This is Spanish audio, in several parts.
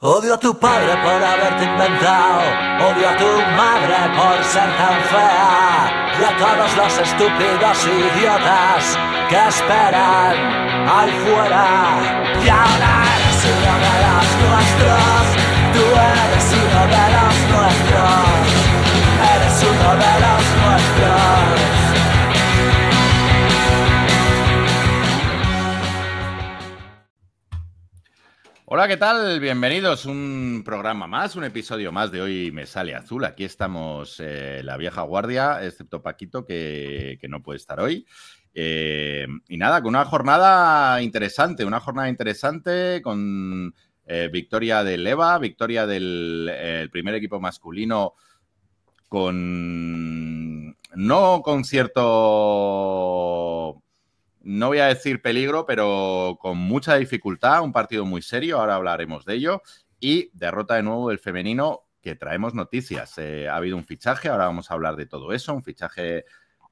Odio a tu padre por haberte inventado, odio a tu madre por ser tan fea, y a todos los estúpidos idiotas que esperan ahí fuera. Y ahora eres uno de los nuestros, tú eres uno de los nuestros, eres uno de los nuestros. Hola, ¿qué tal? Bienvenidos a un programa más, un episodio más de Hoy Me Sale Azul. Aquí estamos la vieja guardia, excepto Paquito, que no puede estar hoy. Y nada, con una jornada interesante con victoria del EVA, victoria del primer equipo masculino no con cierto... No voy a decir peligro, pero con mucha dificultad, un partido muy serio, ahora hablaremos de ello, y derrota de nuevo del femenino, que traemos noticias. Ha habido un fichaje, ahora vamos a hablar de todo eso, un fichaje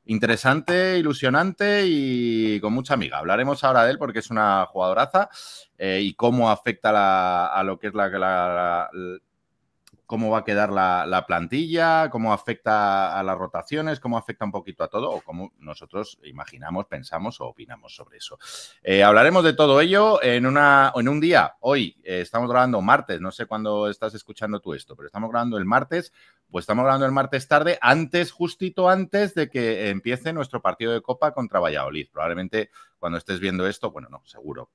interesante, ilusionante y con mucha amiga. Hablaremos ahora de él porque es una jugadoraza y cómo afecta a lo que es cómo va a quedar la plantilla, cómo afecta a las rotaciones, cómo afecta un poquito a todo o cómo nosotros imaginamos, pensamos o opinamos sobre eso. Hablaremos de todo ello en un día. Hoy estamos grabando martes, no sé cuándo estás escuchando tú esto, pero estamos grabando el martes, pues estamos grabando el martes tarde, justito antes de que empiece nuestro partido de Copa contra Valladolid. Probablemente cuando estés viendo esto, bueno, no, seguro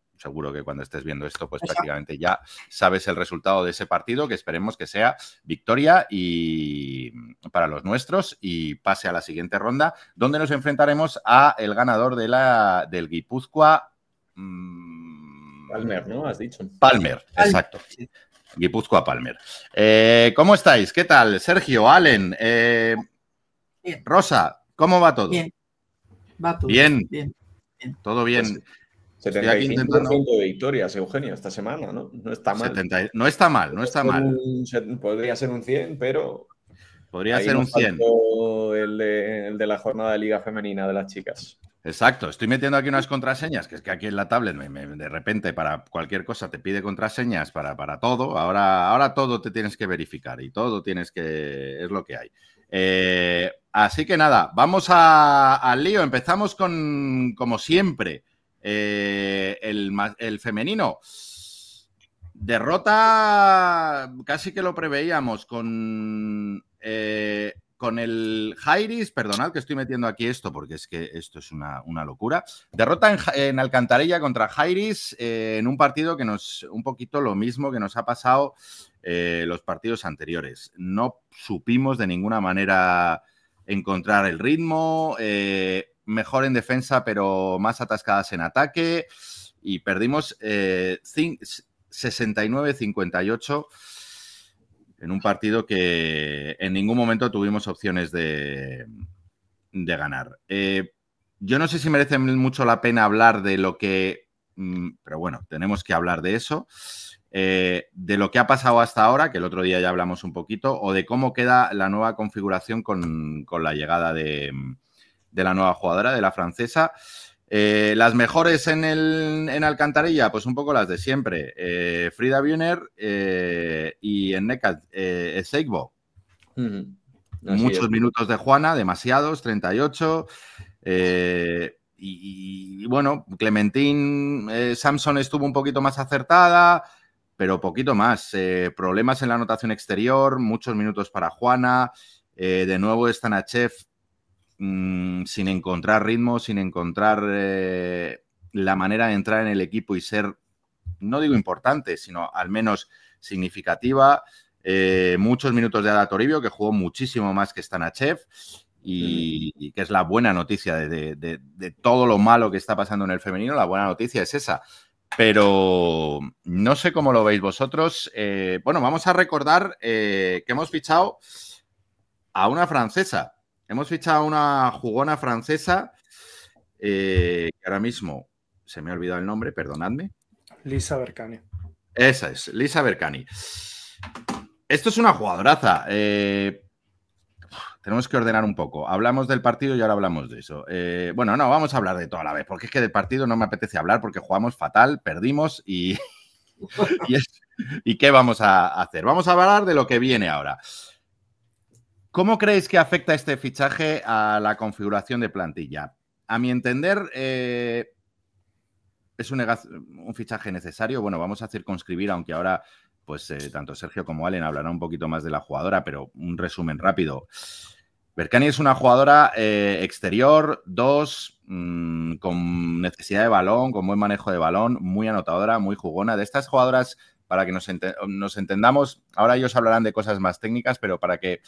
que cuando estés viendo esto, pues prácticamente ya sabes el resultado de ese partido, que esperemos que sea victoria y para los nuestros y pase a la siguiente ronda, donde nos enfrentaremos a el ganador del Guipúzcoa Palmer, ¿no? Has dicho. Palmer, exacto. Guipúzcoa Palmer. ¿Cómo estáis? ¿Qué tal? Sergio, Allen, Rosa, ¿cómo va todo? Bien. Va todo bien. Todo bien. Pues 75% de victorias, Eugenio, esta semana, ¿no? No está mal. 70, no está mal. Podría ser un 100, pero... Podría ser un 100. El de la jornada de Liga Femenina de las chicas. Exacto. Estoy metiendo aquí unas contraseñas, que es que aquí en la tablet de repente para cualquier cosa te pide contraseñas para todo. Ahora todo te tienes que verificar y todo tienes que... es lo que hay. Así que nada, vamos al lío. Empezamos con, como siempre, el femenino. Derrota, casi que lo preveíamos con el Jairis. Perdonad que estoy metiendo aquí esto porque es que esto es una locura. Derrota en Alcantarilla contra Jairis en un partido que un poquito lo mismo que nos ha pasado los partidos anteriores. No supimos de ninguna manera encontrar el ritmo, mejor en defensa pero más atascadas en ataque y perdimos 69-58 en un partido que en ningún momento tuvimos opciones de ganar. Yo no sé si merece mucho la pena hablar de lo que... pero bueno, tenemos que hablar de eso. De lo que ha pasado hasta ahora, que el otro día ya hablamos un poquito, o de cómo queda la nueva configuración con la llegada de la nueva jugadora, de la francesa. Las mejores en Alcantarilla, pues un poco las de siempre. Frida Bühner y en Neckar Seigbo. Muchos minutos de Juana, demasiados, 38. Y bueno, Clementine Samson estuvo un poquito más acertada, pero poquito más. Problemas en la anotación exterior, muchos minutos para Juana. De nuevo Stanachev sin encontrar ritmo, sin encontrar la manera de entrar en el equipo y ser, no digo importante, sino al menos significativa. Muchos minutos de Ada Toribio, que jugó muchísimo más que Stanachev y que es la buena noticia de todo lo malo que está pasando en el femenino. La buena noticia es esa. Pero no sé cómo lo veis vosotros. Bueno, vamos a recordar que hemos fichado a una francesa. Hemos fichado a una jugona francesa que ahora mismo se me ha olvidado el nombre, perdonadme. Lisa Bercani. Esa es, Lisa Bercani. Esto es una jugadoraza. Tenemos que ordenar un poco. Hablamos del partido y ahora hablamos de eso. Bueno, no, vamos a hablar de todo a la vez, porque es que del partido no me apetece hablar porque jugamos fatal, perdimos y ¿Y qué vamos a hacer? Vamos a hablar de lo que viene ahora. ¿Cómo creéis que afecta este fichaje a la configuración de plantilla? A mi entender, es un fichaje necesario. Bueno, vamos a circunscribir, aunque ahora pues tanto Sergio como Allen hablarán un poquito más de la jugadora, pero un resumen rápido. Berkani es una jugadora exterior, 2, con necesidad de balón, con buen manejo de balón, muy anotadora, muy jugona. De estas jugadoras, para que nos entendamos, ahora ellos hablarán de cosas más técnicas, pero para que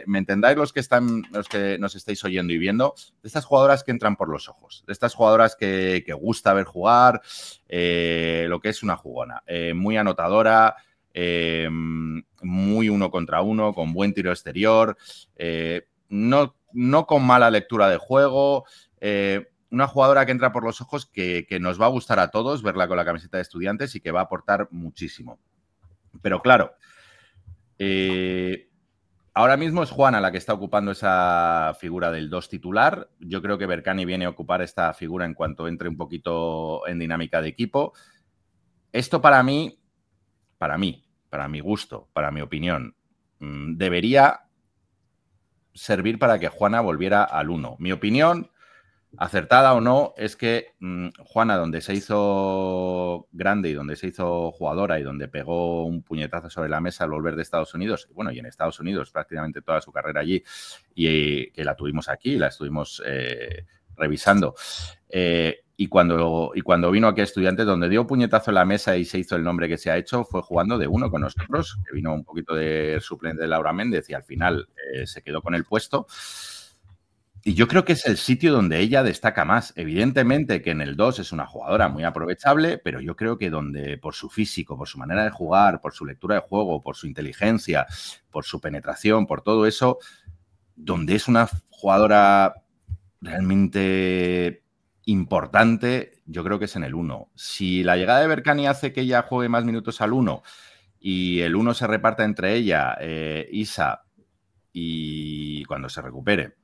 me entendáis los que nos estáis oyendo y viendo, de estas jugadoras que entran por los ojos, de estas jugadoras que gusta ver jugar, lo que es una jugona, muy anotadora, muy 1 contra 1, con buen tiro exterior, no con mala lectura de juego, una jugadora que entra por los ojos que nos va a gustar a todos verla con la camiseta de Estudiantes y que va a aportar muchísimo. Pero claro, ahora mismo es Juana la que está ocupando esa figura del 2 titular. Yo creo que Berkani viene a ocupar esta figura en cuanto entre un poquito en dinámica de equipo. Esto para mi gusto, para mi opinión, debería servir para que Juana volviera al 1. Mi opinión, acertada o no, es que Juana, donde se hizo grande y donde se hizo jugadora y donde pegó un puñetazo sobre la mesa al volver de Estados Unidos, bueno, y en Estados Unidos prácticamente toda su carrera allí, y que la tuvimos aquí, la estuvimos revisando, y cuando vino aquí a Estudiantes, donde dio puñetazo en la mesa y se hizo el nombre que se ha hecho, fue jugando de 1 con nosotros, que vino un poquito de suplente de Laura Méndez y al final se quedó con el puesto. Y yo creo que es el sitio donde ella destaca más. Evidentemente que en el 2 es una jugadora muy aprovechable, pero yo creo que donde por su físico, por su manera de jugar, por su lectura de juego, por su inteligencia, por su penetración, por todo eso, donde es una jugadora realmente importante, yo creo que es en el 1. Si la llegada de Berkani hace que ella juegue más minutos al 1 y el 1 se reparta entre ella, Isa, y cuando se recupere,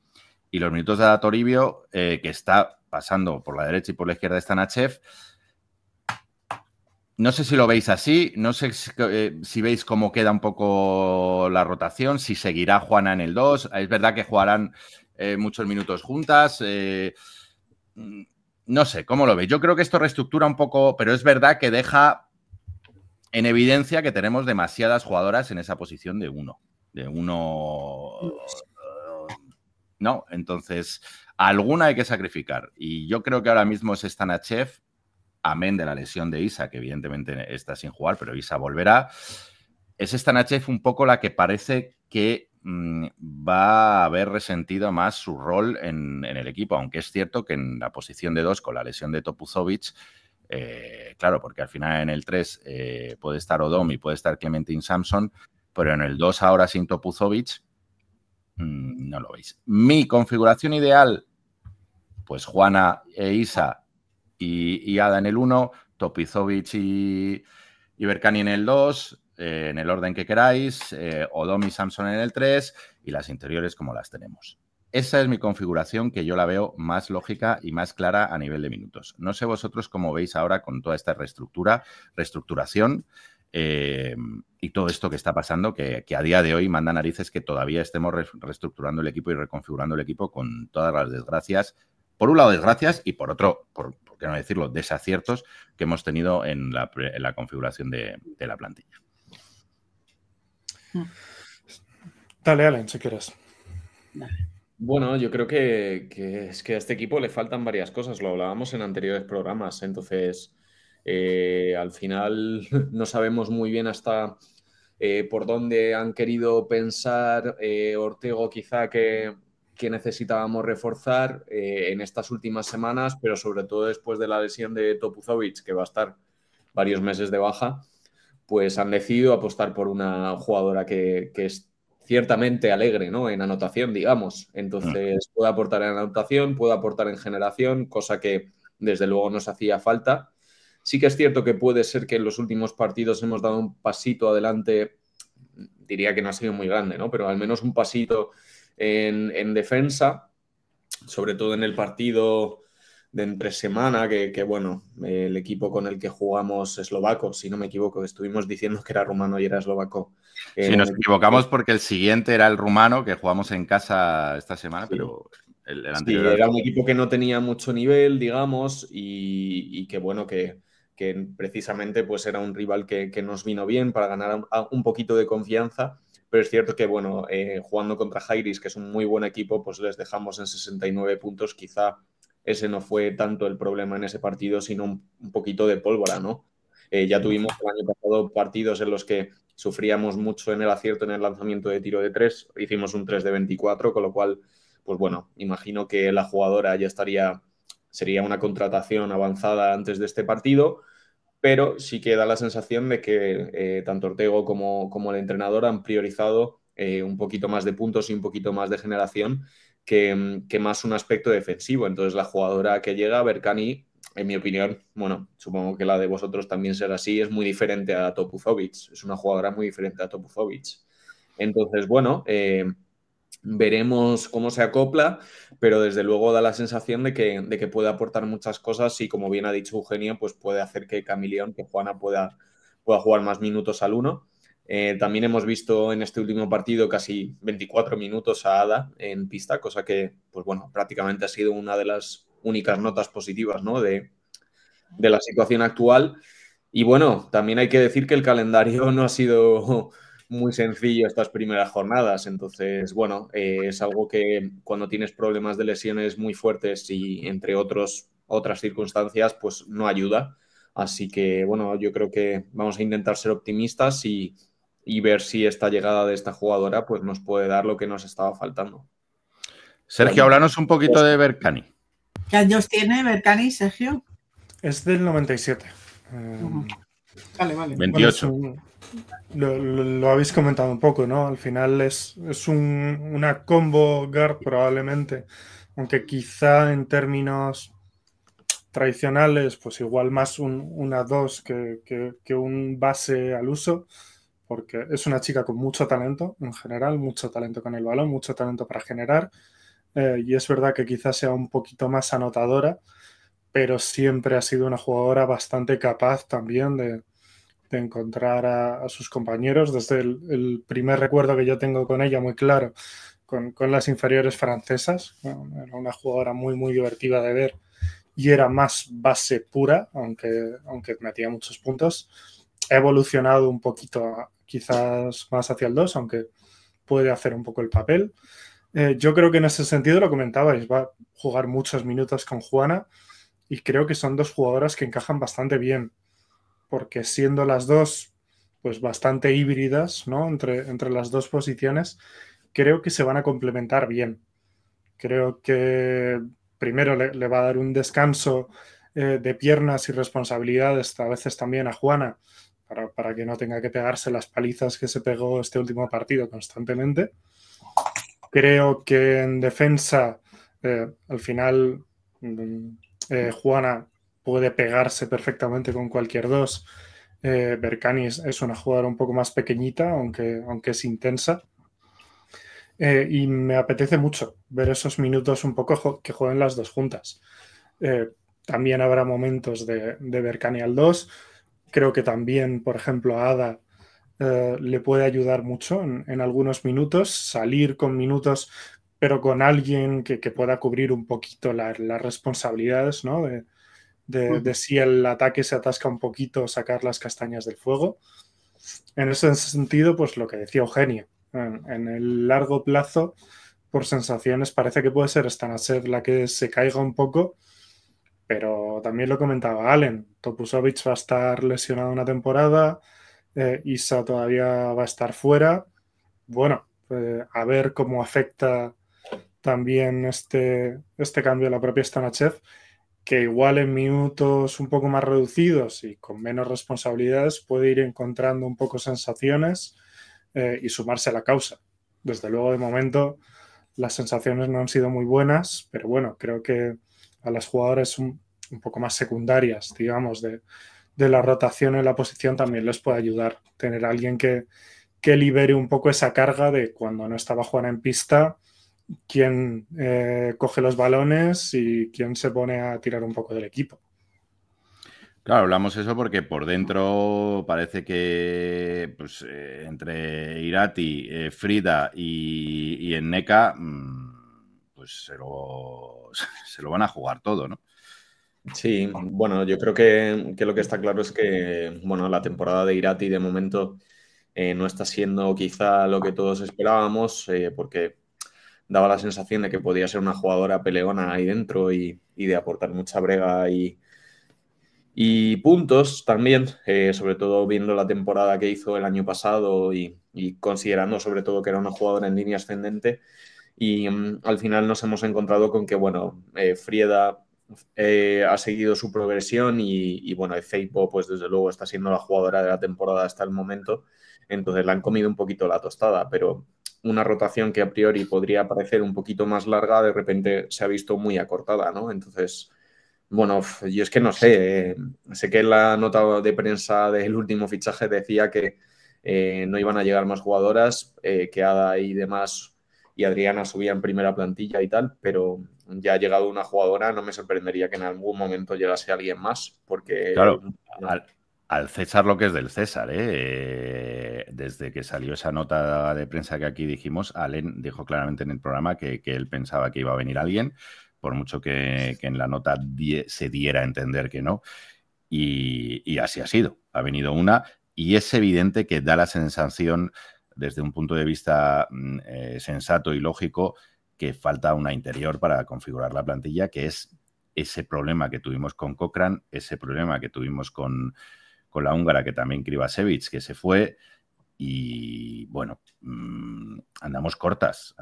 y los minutos de Toribio, que está pasando por la derecha y por la izquierda de Stanachev, no sé si lo veis así, no sé si veis cómo queda un poco la rotación, si seguirá Juana en el 2. Es verdad que jugarán muchos minutos juntas. No sé, ¿cómo lo veis? Yo creo que esto reestructura un poco, pero es verdad que deja en evidencia que tenemos demasiadas jugadoras en esa posición de 1. De 1... ¿no? Entonces, alguna hay que sacrificar. Y yo creo que ahora mismo es Stanachev, amén de la lesión de Isa, que evidentemente está sin jugar, pero Isa volverá. Es Stanachev un poco la que parece que va a haber resentido más su rol en el equipo, aunque es cierto que en la posición de 2, con la lesión de Topuzovic, claro, porque al final en el 3 puede estar Odom y puede estar Clementine Sampson, pero en el 2 ahora sin Topuzovic, no lo veis. Mi configuración ideal, pues Juana e Isa y Ada en el 1, Topuzovic y Berkani en el 2, en el orden que queráis, Odom y Sampson en el 3 y las interiores como las tenemos. Esa es mi configuración, que yo la veo más lógica y más clara a nivel de minutos. No sé vosotros cómo veis ahora con toda esta reestructuración y todo esto que está pasando, que a día de hoy manda narices que todavía estemos reestructurando el equipo y reconfigurando el equipo con todas las desgracias. Por un lado, desgracias y por otro, por qué no decirlo, desaciertos que hemos tenido en la configuración de la plantilla. Dale, Allen, si quieres. Bueno, yo creo que es que a este equipo le faltan varias cosas. Lo hablábamos en anteriores programas. Entonces, al final no sabemos muy bien hasta por dónde han querido pensar Ortego quizá que necesitábamos reforzar en estas últimas semanas, pero sobre todo después de la lesión de Topuzovic, que va a estar varios meses de baja, pues han decidido apostar por una jugadora que es ciertamente alegre, ¿no? En anotación, digamos. Entonces, puede aportar en anotación, puede aportar en generación, cosa que desde luego nos hacía falta. Sí que es cierto que puede ser que en los últimos partidos hemos dado un pasito adelante, diría que no ha sido muy grande, ¿no? Pero al menos un pasito en defensa, sobre todo en el partido entre semana, que bueno, el equipo con el que jugamos eslovaco, si no me equivoco, estuvimos diciendo que era rumano y era eslovaco. Sí, nos equivocamos porque el siguiente era el rumano, que jugamos en casa esta semana, sí. Pero el Sí, anterior era un equipo que no tenía mucho nivel, digamos, y que bueno, que precisamente pues era un rival que nos vino bien para ganar un poquito de confianza, pero es cierto que bueno, jugando contra Jairis, que es un muy buen equipo, pues les dejamos en 69 puntos, quizá ese no fue tanto el problema en ese partido, sino un poquito de pólvora, ¿no? Ya tuvimos el año pasado partidos en los que sufríamos mucho en el acierto en el lanzamiento de tiro de 3, hicimos un 3 de 24, con lo cual pues bueno, imagino que la jugadora ya sería una contratación avanzada antes de este partido, pero sí que da la sensación de que tanto Ortego como el entrenador han priorizado un poquito más de puntos y un poquito más de generación que más un aspecto defensivo. Entonces la jugadora que llega, Berkani, en mi opinión, bueno, supongo que la de vosotros también será así, es muy diferente a Topuzovic, es una jugadora muy diferente a Topuzovic. Entonces, bueno, veremos cómo se acopla, pero desde luego da la sensación de que puede aportar muchas cosas y, como bien ha dicho Eugenio, pues puede hacer que Camilión, que Juana pueda jugar más minutos al 1. También hemos visto en este último partido casi 24 minutos a Ada en pista, cosa que, pues bueno, prácticamente ha sido una de las únicas notas positivas, ¿no?, de la situación actual. Y bueno, también hay que decir que el calendario no ha sido muy sencillo estas primeras jornadas. Entonces, bueno, es algo que cuando tienes problemas de lesiones muy fuertes y entre otras circunstancias, pues no ayuda. Así que, bueno, yo creo que vamos a intentar ser optimistas y ver si esta llegada de esta jugadora pues nos puede dar lo que nos estaba faltando. Sergio, háblanos un poquito de Berkani. ¿Qué años tiene Berkani, Sergio? Es del 97. Vale. 28. Bueno, lo habéis comentado un poco, ¿no? Al final es una combo guard probablemente, aunque quizá en términos tradicionales, pues igual más una 2 que un base al uso, porque es una chica con mucho talento en general, mucho talento con el balón, mucho talento para generar, y es verdad que quizás sea un poquito más anotadora, pero siempre ha sido una jugadora bastante capaz también de encontrar a sus compañeros. Desde el primer recuerdo que yo tengo con ella muy claro, con las inferiores francesas, era una jugadora muy, muy divertida de ver y era más base pura, aunque metía muchos puntos. Ha evolucionado un poquito quizás más hacia el 2, aunque puede hacer un poco el papel. Yo creo que en ese sentido, lo comentabais, va a jugar muchos minutos con Juana y creo que son dos jugadoras que encajan bastante bien, porque siendo las dos pues bastante híbridas, ¿no?, entre las dos posiciones, creo que se van a complementar bien. Creo que primero le va a dar un descanso de piernas y responsabilidades, a veces también a Juana, para que no tenga que pegarse las palizas que se pegó este último partido constantemente. Creo que en defensa, al final, Juana puede pegarse perfectamente con cualquier dos. Berkani es una jugadora un poco más pequeñita, aunque es intensa. Y me apetece mucho ver esos minutos un poco que jueguen las dos juntas. También habrá momentos de Berkani al 2. Creo que también, por ejemplo, a Ada le puede ayudar mucho en algunos minutos, salir con minutos, pero con alguien que pueda cubrir un poquito las responsabilidades, ¿no?, de si el ataque se atasca un poquito, sacar las castañas del fuego. En ese sentido, pues lo que decía Eugenio, en el largo plazo, por sensaciones, parece que puede ser Stanachev la que se caiga un poco, pero también lo comentaba Allen, Topuzovic va a estar lesionado una temporada, Isa todavía va a estar fuera. Bueno, a ver cómo afecta también este cambio a la propia Stanachev, que igual en minutos un poco más reducidos y con menos responsabilidades puede ir encontrando un poco sensaciones y sumarse a la causa. Desde luego, de momento, las sensaciones no han sido muy buenas, pero bueno, creo que a las jugadoras un poco más secundarias, digamos, de la rotación en la posición también les puede ayudar. Tener a alguien que libere un poco esa carga de cuando no estaba Juana en pista quién coge los balones y quién se pone a tirar un poco del equipo. Claro, hablamos eso porque por dentro parece que pues, entre Irati, Frida y Nneka pues se lo van a jugar todo, ¿no? Sí, bueno, yo creo que lo que está claro es que, bueno, la temporada de Irati de momento no está siendo quizá lo que todos esperábamos, porque daba la sensación de que podía ser una jugadora peleona ahí dentro y de aportar mucha brega y puntos también, sobre todo viendo la temporada que hizo el año pasado y considerando sobre todo que era una jugadora en línea ascendente. Y al final nos hemos encontrado con que, bueno, Frieda ha seguido su progresión y bueno, Ezeipo, pues desde luego está siendo la jugadora de la temporada hasta el momento. Entonces le han comido un poquito la tostada, pero una rotación que a priori podría parecer un poquito más larga, de repente se ha visto muy acortada, ¿no? Entonces, bueno, yo es que no sé. Sé que en la nota de prensa del último fichaje decía que no iban a llegar más jugadoras, que Ada y demás y Adriana subían en primera plantilla y tal, pero ya ha llegado una jugadora, no me sorprendería que en algún momento llegase alguien más, porque... Claro, al César lo que es del César, ¿eh? Desde que salió esa nota de prensa que aquí dijimos, Allen dijo claramente en el programa que él pensaba que iba a venir alguien, por mucho que en la nota se diera a entender que no, y así ha sido. Ha venido una y es evidente que da la sensación, desde un punto de vista sensato y lógico, que falta una interior para configurar la plantilla, que es ese problema que tuvimos con Cochran, ese problema que tuvimos con la húngara, que también Krivašević, que se fue. Y bueno, andamos cortas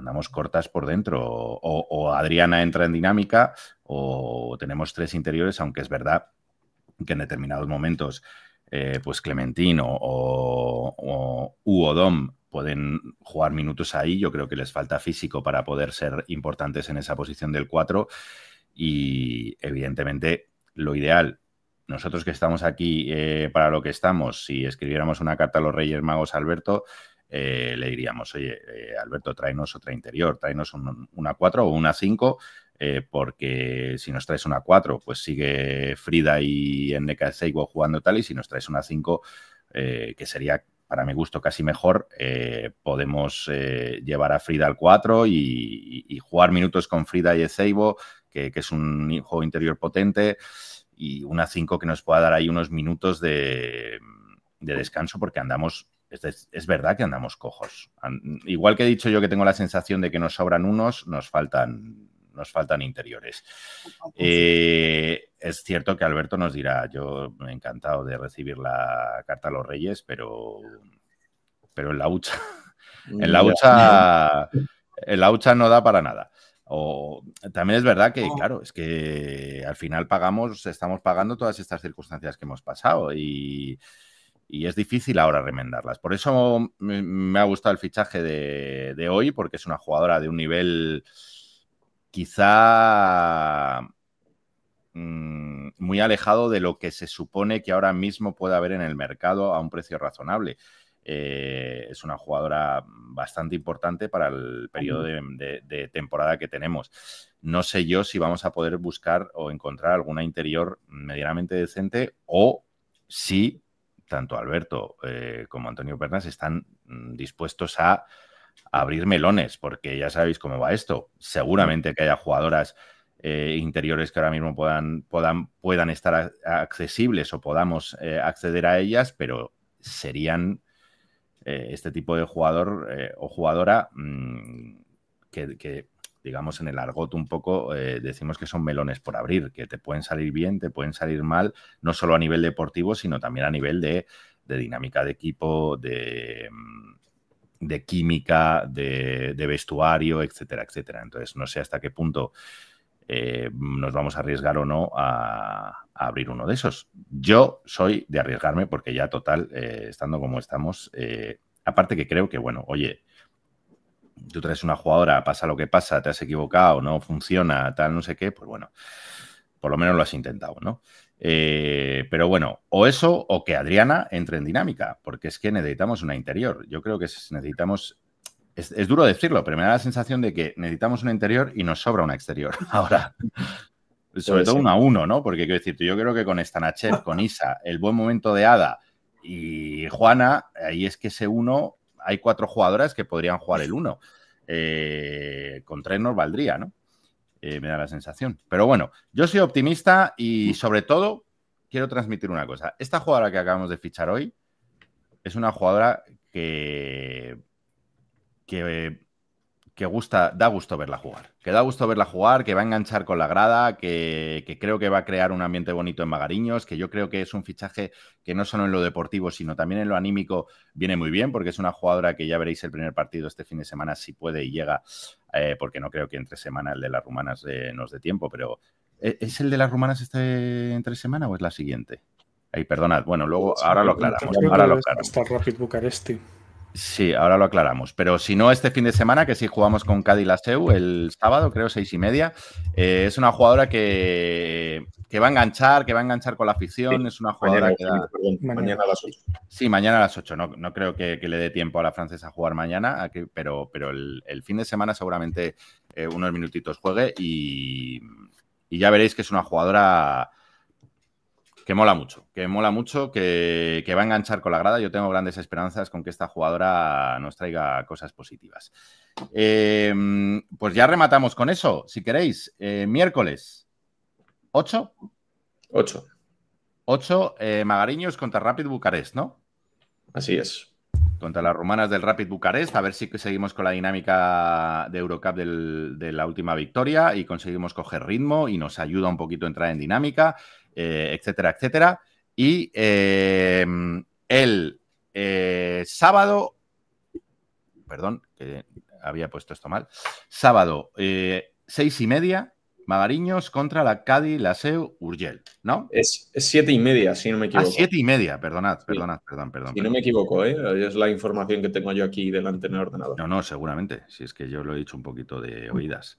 por dentro. O Adriana entra en dinámica o tenemos 3 interiores, aunque es verdad que en determinados momentos pues Clementín o Dom pueden jugar minutos ahí. Yo creo que les falta físico para poder ser importantes en esa posición del 4 y evidentemente lo ideal, nosotros que estamos aquí para lo que estamos, si escribiéramos una carta a los Reyes Magos a Alberto, le diríamos, oye, Alberto, tráenos otra interior, tráenos una 4 o una 5, porque si nos traes una 4, pues sigue Frida y Nneka Ezeipo jugando tal, y si nos traes una 5, que sería para mi gusto casi mejor, podemos llevar a Frida al 4 y jugar minutos con Frida y Ezeipo, que es un juego interior potente, y una 5 que nos pueda dar ahí unos minutos de descanso, porque andamos, es verdad que andamos cojos. Igual que he dicho yo que tengo la sensación de que nos sobran unos, nos faltan interiores. Es cierto que Alberto nos dirá, yo me he encantado de recibir la carta a los Reyes, pero en la hucha no da para nada. O también es verdad que, claro, es que al final estamos pagando todas estas circunstancias que hemos pasado y es difícil ahora remendarlas. Por eso me ha gustado el fichaje de hoy, porque es una jugadora de un nivel quizá muy alejado de lo que se supone que ahora mismo puede haber en el mercado a un precio razonable. Es una jugadora bastante importante para el periodo de temporada que tenemos. No sé yo si vamos a poder buscar o encontrar alguna interior medianamente decente, o si tanto Alberto como Antonio Pernas están dispuestos a abrir melones, porque ya sabéis cómo va esto. Seguramente que haya jugadoras interiores que ahora mismo puedan estar accesibles o podamos acceder a ellas, pero serían este tipo de jugador o jugadora que, digamos, en el argot un poco decimos que son melones por abrir, que te pueden salir bien, te pueden salir mal, no solo a nivel deportivo, sino también a nivel de dinámica de equipo, de química, de vestuario, etcétera, etcétera. Entonces, no sé hasta qué punto nos vamos a arriesgar o no a abrir uno de esos. Yo soy de arriesgarme, porque ya total, estando como estamos, aparte que creo que, bueno, oye, tú traes una jugadora, pasa lo que pasa, te has equivocado, no funciona, tal, no sé qué, pues bueno, por lo menos lo has intentado, ¿no? Pero bueno, o eso o que Adriana entre en dinámica, porque es que necesitamos una interior. Yo creo que necesitamos es duro decirlo, pero me da la sensación de que necesitamos una interior y nos sobra una exterior ahora. Sobre todo 1-1, ¿no? Porque quiero decir, yo creo que con Stanachev, con Isa, el buen momento de Ada y Juana, ahí es que ese 1, hay 4 jugadoras que podrían jugar el 1. Con 3 nos valdría, ¿no? Me da la sensación. Pero bueno, yo soy optimista y sobre todo quiero transmitir una cosa. Esta jugadora que acabamos de fichar hoy es una jugadora que da gusto verla jugar. Que da gusto verla jugar, que va a enganchar con la grada, que creo que va a crear un ambiente bonito en Magariños, que yo creo que es un fichaje que no solo en lo deportivo, sino también en lo anímico viene muy bien, porque es una jugadora que ya veréis el primer partido este fin de semana, si puede y llega, porque no creo que entre semana el de las rumanas nos dé tiempo, pero ¿es el de las rumanas entre semana o es la siguiente? Ay, perdonad, bueno, luego ahora lo aclaramos. Hasta Rapid Bucaresti. Sí, ahora lo aclaramos. Pero si no, este fin de semana, que sí jugamos con Cádiz Laseu el sábado, creo, 6:30. Es una jugadora que va a enganchar con la afición. Sí, es una jugadora mañana a las 8. Sí, mañana a las 8. No creo que le dé tiempo a la francesa a jugar mañana, pero el fin de semana seguramente unos minutitos juegue y ya veréis que es una jugadora que mola mucho, que va a enganchar con la grada. Yo tengo grandes esperanzas con que esta jugadora nos traiga cosas positivas. Pues ya rematamos con eso, si queréis. Miércoles, 8. 8, Magariños contra Rapid Bucarest, ¿no? Así es. Contra las rumanas del Rapid Bucarest, a ver si seguimos con la dinámica de Eurocup de la última victoria y conseguimos coger ritmo y nos ayuda un poquito a entrar en dinámica. Etcétera, etcétera. Y el sábado, perdón, que había puesto esto mal, sábado 6:30, Magariños contra la Cádiz Laseu Urgell, ¿no? Es 7:30, si no me equivoco. 7:30, perdón. Si no me equivoco, es la información que tengo yo aquí delante en el ordenador. No, seguramente, si es que yo lo he dicho un poquito de oídas.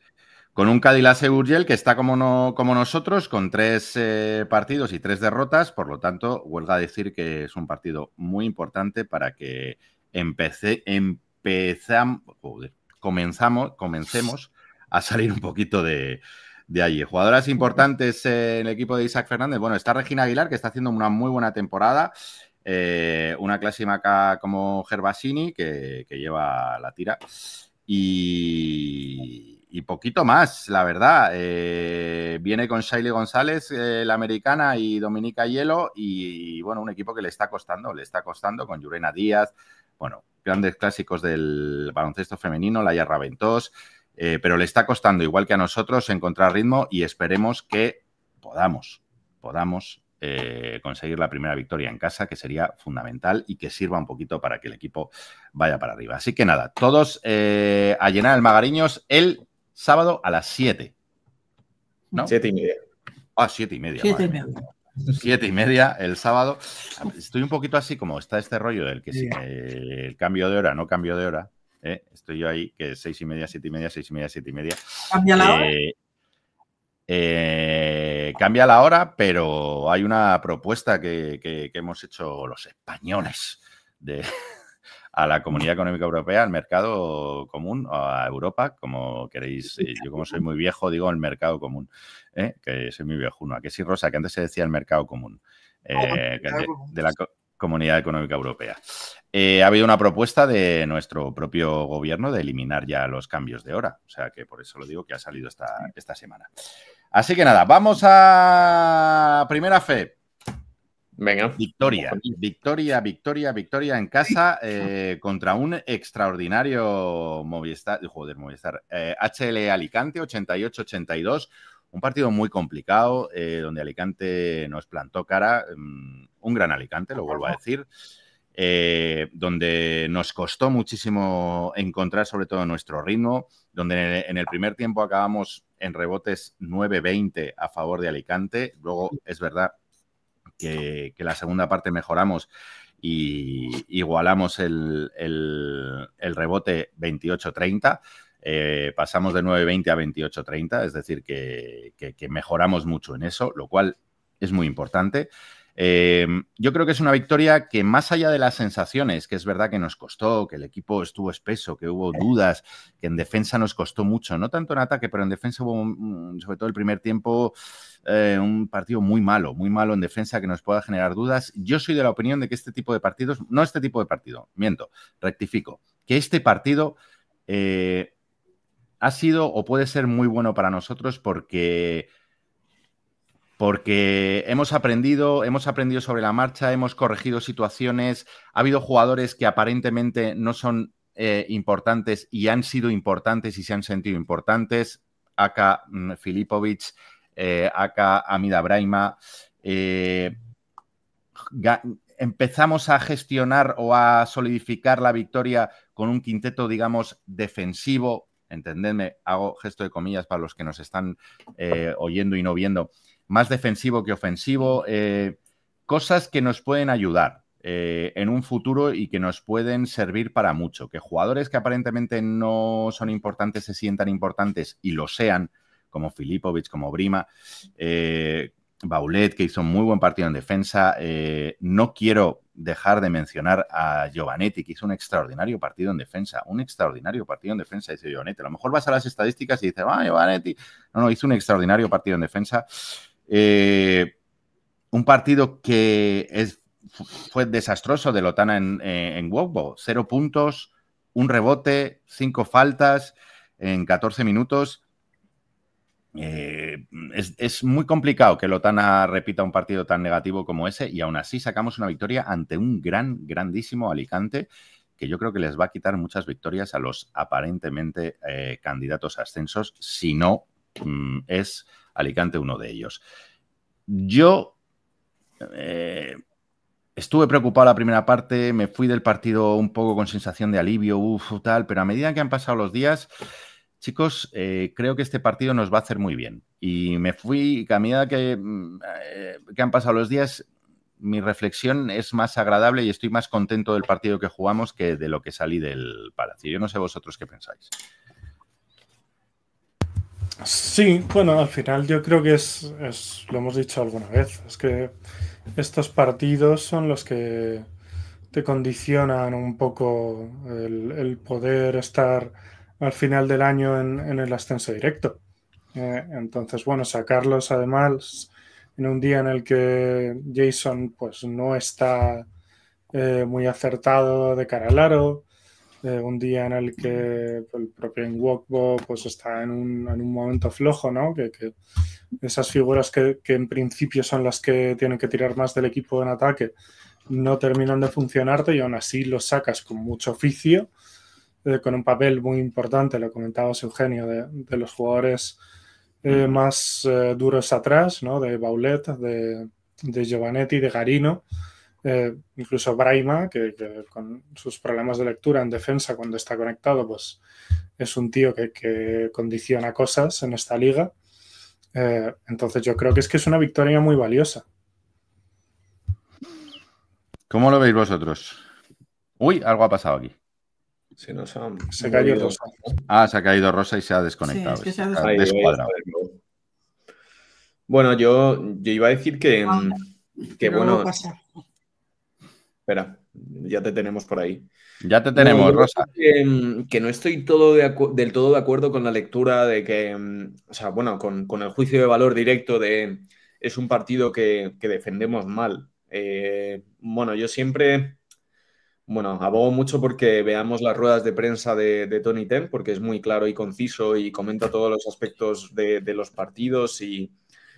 Con un Cádiz Laseu Urgell que está como nosotros, con 3 partidos y 3 derrotas, por lo tanto, huelga decir que es un partido muy importante para que comencemos a salir un poquito de allí. Jugadoras importantes en el equipo de Isaac Fernández. Bueno, está Regina Aguilar, que está haciendo una muy buena temporada. Una clásica como Gervasini, que lleva la tira. Y poquito más, la verdad. Viene con Shailey González, la americana, y Dominica Hielo, y bueno, un equipo que le está costando con Yurena Díaz, bueno, grandes clásicos del baloncesto femenino, Laia Raventós, pero le está costando, igual que a nosotros, encontrar ritmo y esperemos que podamos conseguir la primera victoria en casa, que sería fundamental y que sirva un poquito para que el equipo vaya para arriba. Así que nada, todos a llenar el Magariños el sábado a las 7. ¿No? 7:30. 7:30. 7:30 el sábado. Estoy un poquito así como está este rollo del que el cambio de hora, no cambio de hora. Estoy yo ahí, que 6:30, 7:30, 6:30, 7:30. ¿Cambia la hora? Cambia la hora, pero hay una propuesta que hemos hecho los españoles a la Comunidad Económica Europea, al mercado común, a Europa, como queréis. Yo, como soy muy viejo, digo el mercado común, que soy muy viejuno. ¿A qué sí, Rosa? Que antes se decía el mercado común de la Comunidad Económica Europea. Ha habido una propuesta de nuestro propio gobierno de eliminar ya los cambios de hora. O sea, que por eso lo digo, que ha salido esta semana. Así que nada, vamos a Primera Fe. Venga. Victoria en casa contra un extraordinario Movistar, HL Alicante, 88-82. Un partido muy complicado, donde Alicante nos plantó cara. Un gran Alicante, lo vuelvo a decir. Donde nos costó muchísimo encontrar sobre todo nuestro ritmo, donde en el primer tiempo acabamos en rebotes 9-20 a favor de Alicante. Luego es verdad que la segunda parte mejoramos y igualamos el rebote 28-30. Pasamos de 9-20 a 28-30, es decir, que mejoramos mucho en eso, lo cual es muy importante. Yo creo que es una victoria que, más allá de las sensaciones, que es verdad que nos costó, que el equipo estuvo espeso, que hubo dudas, que en defensa nos costó mucho, no tanto en ataque, pero en defensa hubo, sobre todo el primer tiempo, un partido muy malo en defensa que nos pueda generar dudas. Yo soy de la opinión de que este tipo de partidos, no este tipo de partido, miento, rectifico, que este partido ha sido o puede ser muy bueno para nosotros porque hemos aprendido sobre la marcha, hemos corregido situaciones, ha habido jugadores que aparentemente no son importantes y han sido importantes y se han sentido importantes, aka Filipovic, aka Amida Braima. Empezamos a gestionar o a solidificar la victoria con un quinteto, digamos, defensivo. Entendedme, hago gesto de comillas para los que nos están oyendo y no viendo. Más defensivo que ofensivo, cosas que nos pueden ayudar en un futuro y que nos pueden servir para mucho. Que jugadores que aparentemente no son importantes se sientan importantes y lo sean, como Filipovic, como Brima, Baulet, que hizo un muy buen partido en defensa. No quiero dejar de mencionar a Giovanetti, que hizo un extraordinario partido en defensa. Un extraordinario partido en defensa, dice Giovanetti. A lo mejor vas a las estadísticas y dices, Giovanetti. No, hizo un extraordinario partido en defensa. Un partido que fue desastroso de Lotana en Wokbo. 0 puntos, 1 rebote, 5 faltas en 14 minutos. Es muy complicado que Lotana repita un partido tan negativo como ese y aún así sacamos una victoria ante un grandísimo Alicante que yo creo que les va a quitar muchas victorias a los aparentemente candidatos a ascensos, si no es Alicante uno de ellos. Yo estuve preocupado la primera parte, me fui del partido un poco con sensación de alivio, tal, pero a medida que han pasado los días, chicos, creo que este partido nos va a hacer muy bien. Y me fui, a medida que han pasado los días, mi reflexión es más agradable y estoy más contento del partido que jugamos que de lo que salí del Palacio. Yo no sé vosotros qué pensáis. Sí, bueno, al final yo creo que lo hemos dicho alguna vez, es que estos partidos son los que te condicionan un poco el poder estar al final del año en el ascenso directo. Entonces, bueno, sacarlos además en un día en el que Jason pues no está muy acertado de cara al aro, un día en el que el propio Nwokbo pues está en un momento flojo, ¿no? Que esas figuras que en principio son las que tienen que tirar más del equipo en ataque no terminan de funcionarte y aún así los sacas con mucho oficio, con un papel muy importante, lo comentabas Eugenio, de los jugadores más duros atrás, ¿no? De Baulet, de Giovanetti, de Garino. Incluso Braima, que con sus problemas de lectura en defensa cuando está conectado, pues es un tío que condiciona cosas en esta liga. Entonces yo creo que es una victoria muy valiosa. ¿Cómo lo veis vosotros? Uy, algo ha pasado aquí. Se cayó Rosa. Se ha caído Rosa y se ha desconectado. Sí, es que se ha descuadrado. Bueno, yo iba a decir que bueno... Espera, ya te tenemos por ahí. Ya te tenemos, Rosa. Que no estoy del todo de acuerdo con la lectura de que, o sea, bueno, con el juicio de valor directo de es un partido que defendemos mal. Bueno, yo siempre, abogo mucho porque veamos las ruedas de prensa de Tony Ten, porque es muy claro y conciso y comenta todos los aspectos de los partidos y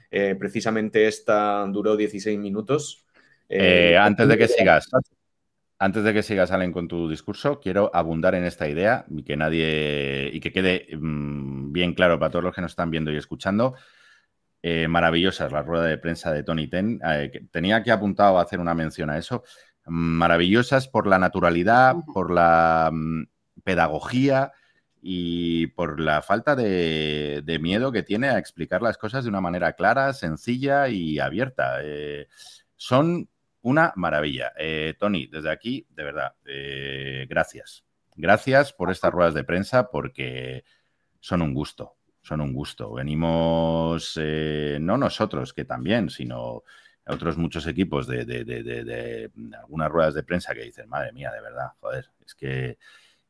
precisamente esta duró 16 minutos. Antes de que sigas, Allen, con tu discurso, quiero abundar en esta idea y que quede bien claro para todos los que nos están viendo y escuchando. Maravillosas la rueda de prensa de Tony Ten. Tenía que apuntado a hacer una mención a eso. Maravillosas por la naturalidad, por la pedagogía y por la falta de miedo que tiene a explicar las cosas de una manera clara, sencilla y abierta. Son una maravilla. Tony, desde aquí, de verdad, gracias. Gracias por estas ruedas de prensa porque son un gusto. Venimos, no nosotros, que también, sino otros muchos equipos de algunas ruedas de prensa que dicen, madre mía, de verdad, joder, es que...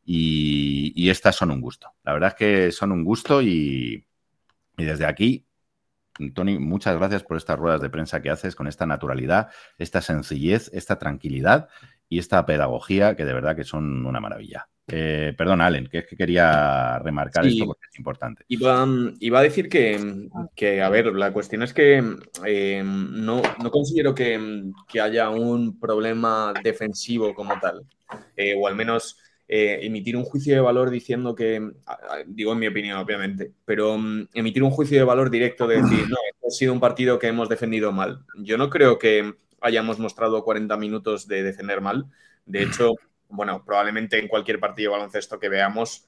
Y estas son un gusto. La verdad es que son un gusto y desde aquí, Toni, muchas gracias por estas ruedas de prensa que haces con esta naturalidad, esta sencillez, esta tranquilidad y esta pedagogía que de verdad que son una maravilla. Perdón, Allen, que es que quería remarcar esto porque es importante. Iba a decir que, a ver, la cuestión es que no considero que haya un problema defensivo como tal, o al menos emitir un juicio de valor diciendo que, digo en mi opinión, obviamente, pero emitir un juicio de valor directo de decir, no, ha sido un partido que hemos defendido mal. Yo no creo que hayamos mostrado 40 minutos de defender mal. De hecho, bueno, probablemente en cualquier partido de baloncesto que veamos,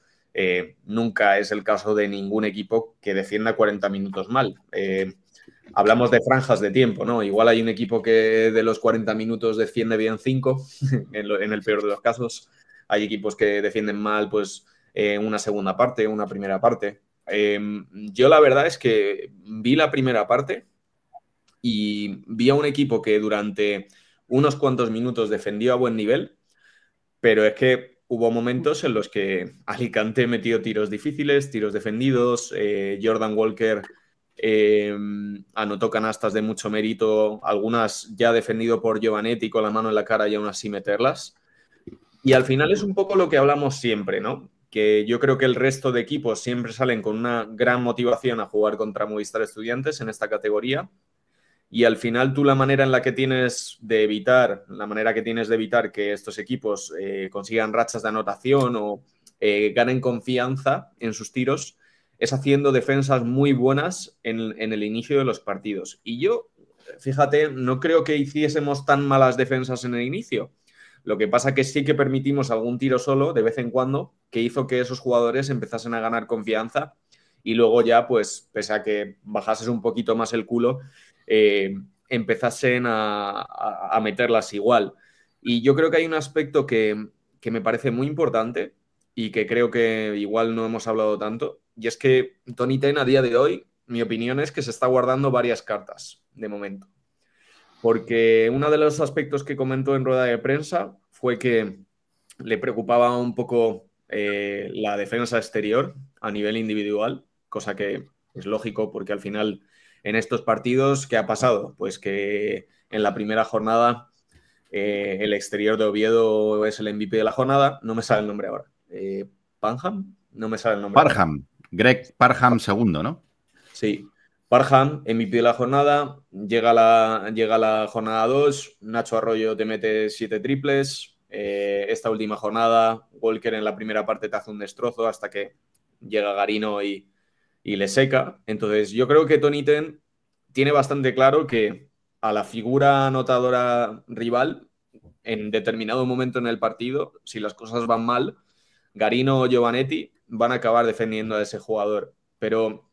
nunca es el caso de ningún equipo que defienda 40 minutos mal. Hablamos de franjas de tiempo, ¿no? Igual hay un equipo que de los 40 minutos defiende bien 5, en el peor de los casos. Hay equipos que defienden mal, pues, una segunda parte, una primera parte. Yo la verdad es que vi la primera parte y vi a un equipo que durante unos cuantos minutos defendió a buen nivel, pero es que hubo momentos en los que Alicante metió tiros difíciles, tiros defendidos, Jordan Walker anotó canastas de mucho mérito, algunas ya defendido por Giovanetti con la mano en la cara y aún así meterlas. Y al final es un poco lo que hablamos siempre, ¿no? Que yo creo que el resto de equipos siempre salen con una gran motivación a jugar contra Movistar Estudiantes en esta categoría. Y al final tú la manera en la que tienes de evitar, que estos equipos consigan rachas de anotación o ganen confianza en sus tiros es haciendo defensas muy buenas en el inicio de los partidos. Y yo, fíjate, no creo que hiciésemos tan malas defensas en el inicio. Lo que pasa que sí que permitimos algún tiro solo de vez en cuando que hizo que esos jugadores empezasen a ganar confianza y luego ya, pues, pese a que bajases un poquito más el culo, empezasen a meterlas igual. Y yo creo que hay un aspecto que me parece muy importante y que creo que igual no hemos hablado tanto, y es que Toni Ten a día de hoy, mi opinión es que se está guardando varias cartas de momento. Porque uno de los aspectos que comentó en rueda de prensa fue que le preocupaba un poco la defensa exterior a nivel individual, cosa que es lógico porque al final en estos partidos, ¿qué ha pasado? Pues que en la primera jornada el exterior de Oviedo es el MVP de la jornada, no me sale el nombre ahora. ¿Parham? No me sale el nombre. Parham, Greg Parham segundo, ¿no? Sí. Parham, MVP de la jornada, llega la jornada 2, Nacho Arroyo te mete 7 triples, esta última jornada, Walker en la primera parte te hace un destrozo hasta que llega Garino y le seca. Entonces yo creo que Toni Ten tiene bastante claro que a la figura anotadora rival, en determinado momento en el partido, si las cosas van mal, Garino o Giovanetti van a acabar defendiendo a ese jugador. Pero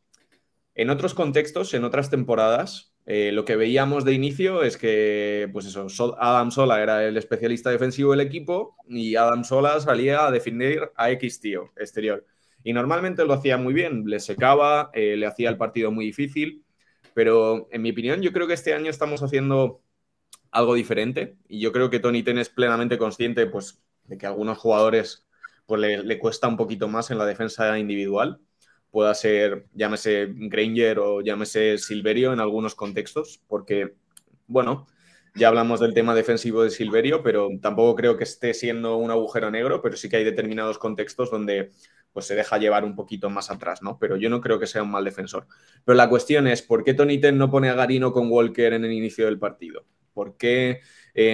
en otros contextos, en otras temporadas, lo que veíamos de inicio es que, pues eso, Adam Sola era el especialista defensivo del equipo y Adam Sola salía a defender a X tío exterior. Y normalmente lo hacía muy bien, le secaba, le hacía el partido muy difícil, pero en mi opinión yo creo que este año estamos haciendo algo diferente y yo creo que Toni Ten es plenamente consciente, pues, de que a algunos jugadores pues, le cuesta un poquito más en la defensa individual. Pueda ser, llámese Granger o llámese Silverio en algunos contextos, porque, bueno, ya hablamos del tema defensivo de Silverio, pero tampoco creo que esté siendo un agujero negro, pero sí que hay determinados contextos donde pues, se deja llevar un poquito más atrás, ¿no? Pero yo no creo que sea un mal defensor. Pero la cuestión es, ¿por qué Toni Ten no pone a Garino con Walker en el inicio del partido? ¿Por qué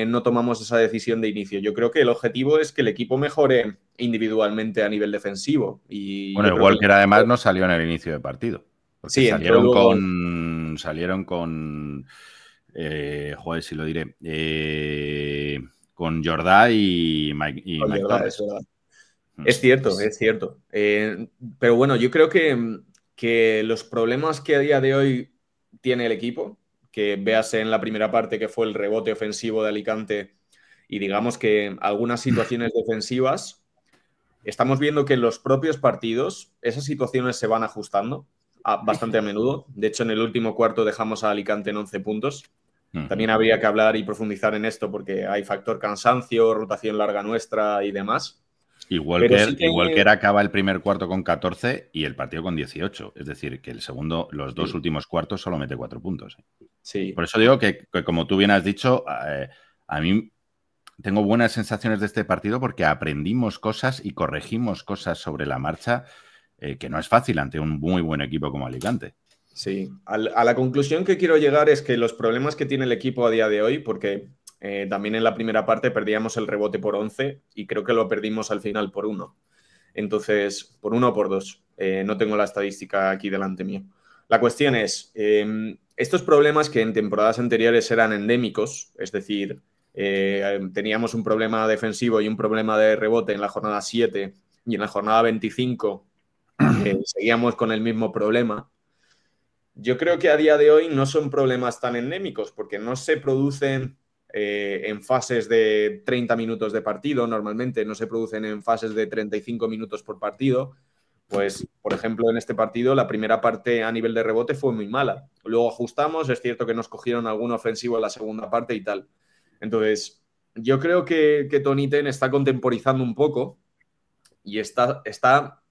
no tomamos esa decisión de inicio? Yo creo que el objetivo es que el equipo mejore individualmente a nivel defensivo. Y bueno, el Walker además no salió en el inicio del partido. Sí, salieron con joder, si lo diré, con Jordá y Mike Torres. Es cierto, es cierto. Pero bueno, yo creo que los problemas que a día de hoy tiene el equipo, que véase en la primera parte que fue el rebote ofensivo de Alicante y digamos que algunas situaciones defensivas, estamos viendo que en los propios partidos esas situaciones se van ajustando bastante a menudo. De hecho, en el último cuarto dejamos a Alicante en 11 puntos. También habría que hablar y profundizar en esto porque hay factor cansancio, rotación larga nuestra y demás. Y Walker acaba el primer cuarto con 14 y el partido con 18. Es decir, que el segundo, los dos últimos cuartos solo mete 4 puntos. Sí. Por eso digo que, como tú bien has dicho, a mí tengo buenas sensaciones de este partido porque aprendimos cosas y corregimos cosas sobre la marcha que no es fácil ante un muy buen equipo como Alicante. Sí, a la conclusión que quiero llegar es que los problemas que tiene el equipo a día de hoy, porque también en la primera parte perdíamos el rebote por 11 y creo que lo perdimos al final por 1. Entonces, por 1 o por 2. No tengo la estadística aquí delante mío. La cuestión es, estos problemas que en temporadas anteriores eran endémicos, es decir, teníamos un problema defensivo y un problema de rebote en la jornada 7 y en la jornada 25 seguíamos con el mismo problema. Yo creo que a día de hoy no son problemas tan endémicos porque no se producen en fases de 30 minutos de partido, normalmente no se producen en fases de 35 minutos por partido. Pues, por ejemplo, en este partido la primera parte a nivel de rebote fue muy mala. Luego ajustamos, es cierto que nos cogieron algún ofensivo en la segunda parte y tal. Entonces, yo creo que Tony Ten está contemporizando un poco y está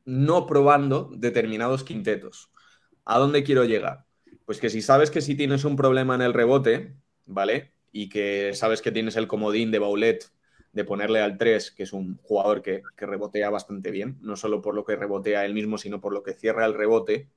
no probando determinados quintetos. ¿A dónde quiero llegar? Pues que si sabes que si tienes un problema en el rebote, ¿vale? Y que sabes que tienes el comodín de Baulet de ponerle al 3, que es un jugador que rebotea bastante bien, no solo por lo que rebotea él mismo, sino por lo que cierra el rebote.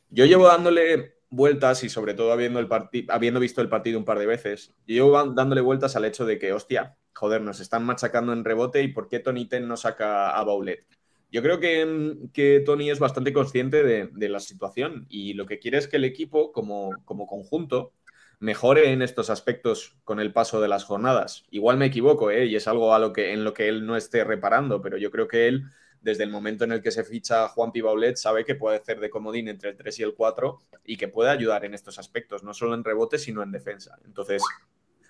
Yo llevo dándole vueltas y sobre todo habiendo visto el partido un par de veces, yo llevo dándole vueltas al hecho de que, hostia, joder, nos están machacando en rebote y ¿por qué Tony Ten no saca a Baulet? Yo creo que Tony es bastante consciente de la situación y lo que quiere es que el equipo, como conjunto, mejore en estos aspectos con el paso de las jornadas. Igual me equivoco, y es algo en lo que él no esté reparando, pero yo creo que él, desde el momento en el que se ficha Juanpi Baulet, sabe que puede hacer de comodín entre el 3 y el 4 y que puede ayudar en estos aspectos, no solo en rebote, sino en defensa. Entonces,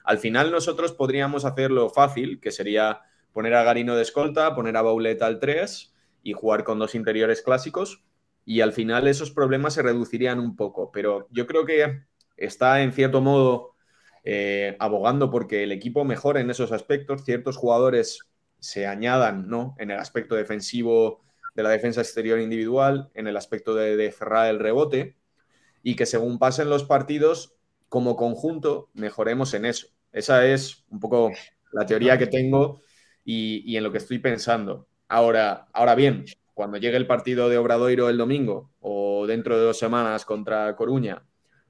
al final nosotros podríamos hacerlo fácil, que sería poner a Garino de escolta, poner a Baulet al 3 y jugar con 2 interiores clásicos y al final esos problemas se reducirían un poco, pero yo creo que está en cierto modo abogando porque el equipo mejore en esos aspectos, ciertos jugadores se añadan, ¿no?, en el aspecto defensivo de la defensa exterior individual, en el aspecto de cerrar el rebote y que según pasen los partidos como conjunto mejoremos en eso. Esa es un poco la teoría que tengo y en lo que estoy pensando. Ahora bien, cuando llegue el partido de Obradoiro el domingo o dentro de 2 semanas contra Coruña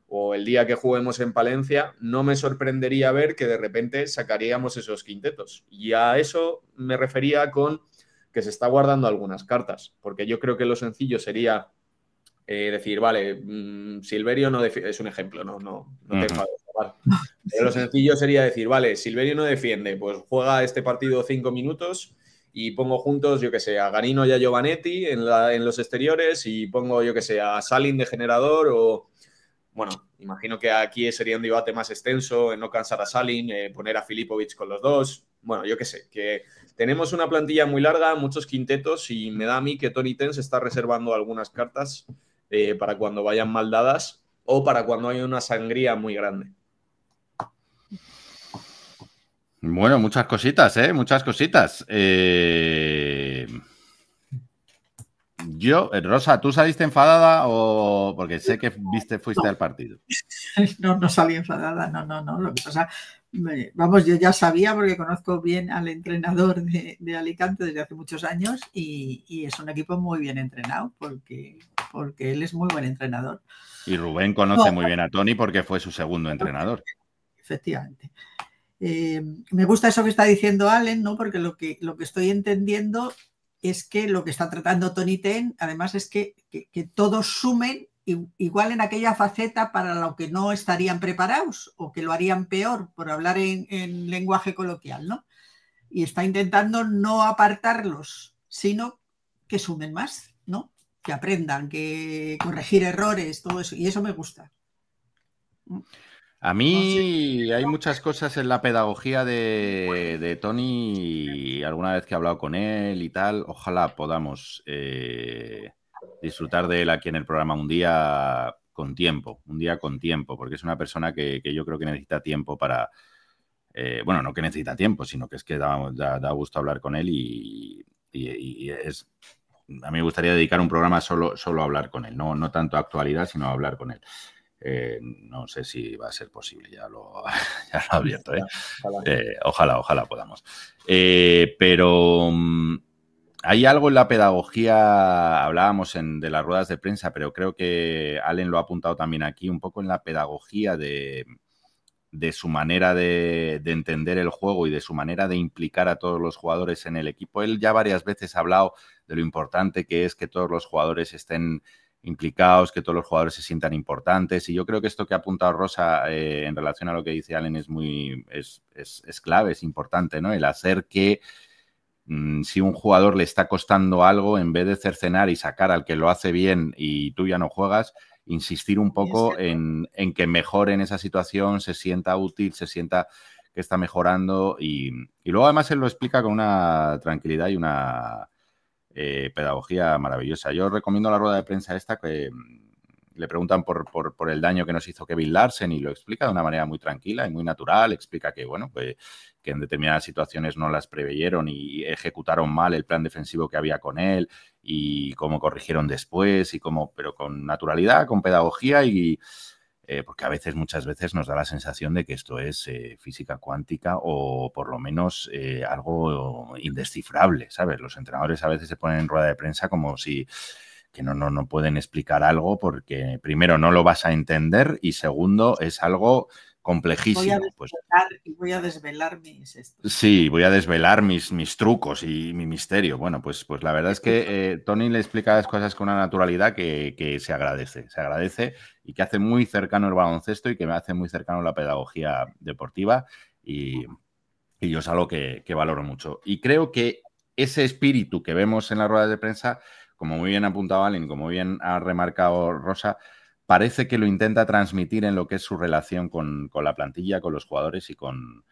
o el día que juguemos en Palencia, no me sorprendería ver que de repente sacaríamos esos quintetos. Y a eso me refería con que se está guardando algunas cartas, porque yo creo que lo sencillo sería decir, vale, Silverio no defiende, es un ejemplo, no te enfades, ¿vale? Pero lo sencillo sería decir, vale, Silverio no defiende, pues juega este partido 5 minutos y pongo juntos, yo que sé, a Garino y a Giovanetti en los exteriores y pongo, yo que sé, a Salin de generador o... Bueno, imagino que aquí sería un debate más extenso en no cansar a Salin, poner a Filipovic con los dos. Bueno, yo qué sé, que tenemos una plantilla muy larga, muchos quintetos y me da a mí que Tony Ten se está reservando algunas cartas para cuando vayan mal dadas o para cuando haya una sangría muy grande. Bueno, muchas cositas, muchas cositas. Rosa, ¿tú saliste enfadada o...? Porque sé que fuiste al partido. No salí enfadada, no. Lo que pasa, vamos, yo ya sabía porque conozco bien al entrenador de Alicante desde hace muchos años y es un equipo muy bien entrenado porque él es muy buen entrenador. Y Rubén conoce muy bien a Tony porque fue su segundo entrenador. Efectivamente. Me gusta eso que está diciendo Allen, ¿no? Porque lo que estoy entendiendo es que lo que está tratando Tony Ten, además, es que todos sumen igual en aquella faceta para lo que no estarían preparados o que lo harían peor, por hablar en lenguaje coloquial, ¿no? Y está intentando no apartarlos, sino que sumen más, ¿no? Que aprendan, que corregir errores, todo eso. Y eso me gusta. A mí hay muchas cosas en la pedagogía de Tony y alguna vez que he hablado con él y tal, ojalá podamos disfrutar de él aquí en el programa un día con tiempo, porque es una persona que yo creo que necesita tiempo para... bueno, no que necesita tiempo, sino que es que da gusto hablar con él y es... A mí me gustaría dedicar un programa solo a hablar con él, no tanto a actualidad, sino a hablar con él. No sé si va a ser posible, ya lo advierto. Ojalá podamos. Pero hay algo en la pedagogía, hablábamos de las ruedas de prensa, pero creo que Allen lo ha apuntado también aquí, un poco en la pedagogía de su manera de entender el juego y de su manera de implicar a todos los jugadores en el equipo. Él ya varias veces ha hablado de lo importante que es que todos los jugadores estén implicados, que todos los jugadores se sientan importantes, y yo creo que esto que ha apuntado Rosa en relación a lo que dice Allen es clave, es importante, ¿no? El hacer que si un jugador le está costando algo, en vez de cercenar y sacar al que lo hace bien y tú ya no juegas, insistir un poco en que mejore en esa situación, se sienta útil, se sienta que está mejorando y luego además él lo explica con una tranquilidad y una pedagogía maravillosa. Yo recomiendo la rueda de prensa esta que le preguntan por el daño que nos hizo Kevin Larsen y lo explica de una manera muy tranquila y muy natural. Explica que, bueno, pues, que en determinadas situaciones no las preveyeron y ejecutaron mal el plan defensivo que había con él y cómo corrigieron después pero con naturalidad, con pedagogía y porque muchas veces nos da la sensación de que esto es física cuántica o por lo menos algo indescifrable, ¿sabes? Los entrenadores a veces se ponen en rueda de prensa como si que no pueden explicar algo porque primero no lo vas a entender y segundo es algo complejísimo. Voy a desvelar mis... Sí, voy a desvelar mis trucos y mi misterio. Bueno, pues la verdad es que Tony le explica las cosas con una naturalidad que se agradece y que hace muy cercano el baloncesto y que me hace muy cercano la pedagogía deportiva y yo es algo que valoro mucho. Y creo que ese espíritu que vemos en las ruedas de prensa, como muy bien ha apuntado Allen, como bien ha remarcado Rosa, parece que lo intenta transmitir en lo que es su relación con la plantilla, con los jugadores y con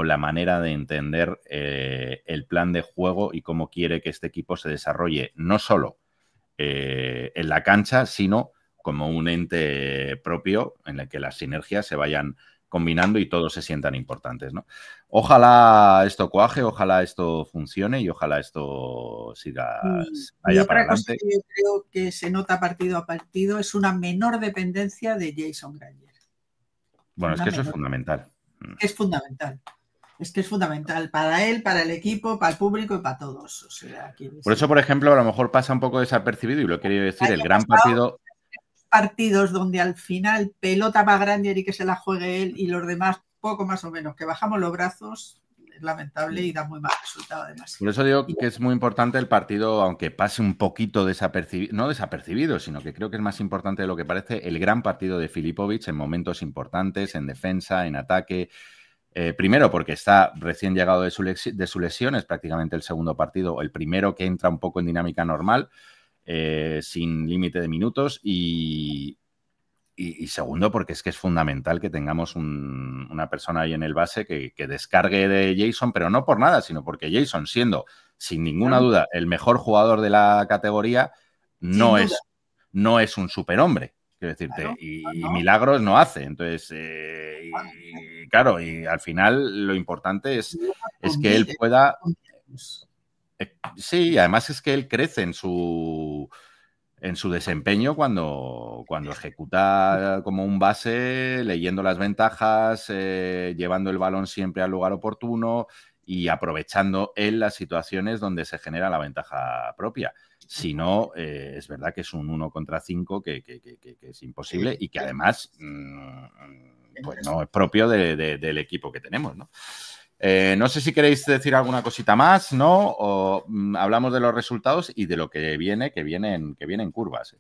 la manera de entender el plan de juego y cómo quiere que este equipo se desarrolle, no solo en la cancha, sino como un ente propio en el que las sinergias se vayan combinando y todos se sientan importantes, ¿no? Ojalá esto cuaje, ojalá esto funcione y ojalá esto siga allá para adelante. Cosa que yo creo que se nota partido a partido es una menor dependencia de Jason Granger. Bueno, es que eso es fundamental. Es fundamental. Es que es fundamental para él, para el equipo, para el público y para todos. O sea, por eso, por ejemplo, a lo mejor pasa un poco desapercibido y lo he querido decir, el gran partido... Partidos donde al final pelota para Granger y que se la juegue él y los demás poco más o menos, que bajamos los brazos, es lamentable y da muy mal resultado además. Por eso digo que es muy importante el partido, aunque pase un poquito no desapercibido, sino que creo que es más importante de lo que parece, el gran partido de Filipović en momentos importantes, en defensa, en ataque. Primero porque está recién llegado de su lesión, es prácticamente el segundo partido, el primero que entra un poco en dinámica normal, sin límite de minutos y segundo porque es que es fundamental que tengamos una persona ahí en el base que descargue de Jason, pero no por nada, sino porque Jason, siendo sin ninguna duda el mejor jugador de la categoría, no es un superhombre, quiero decirte, claro, y milagros no hace. Entonces, claro, y al final lo importante es que él pueda... Sí, además es que él crece en su desempeño cuando ejecuta como un base, leyendo las ventajas, llevando el balón siempre al lugar oportuno y aprovechando él las situaciones donde se genera la ventaja propia. Si no, es verdad que es un 1 contra 5 que es imposible y que además pues no es propio del equipo que tenemos, ¿no? No sé si queréis decir alguna cosita más, ¿no? O hablamos de los resultados y de lo que viene en curvas.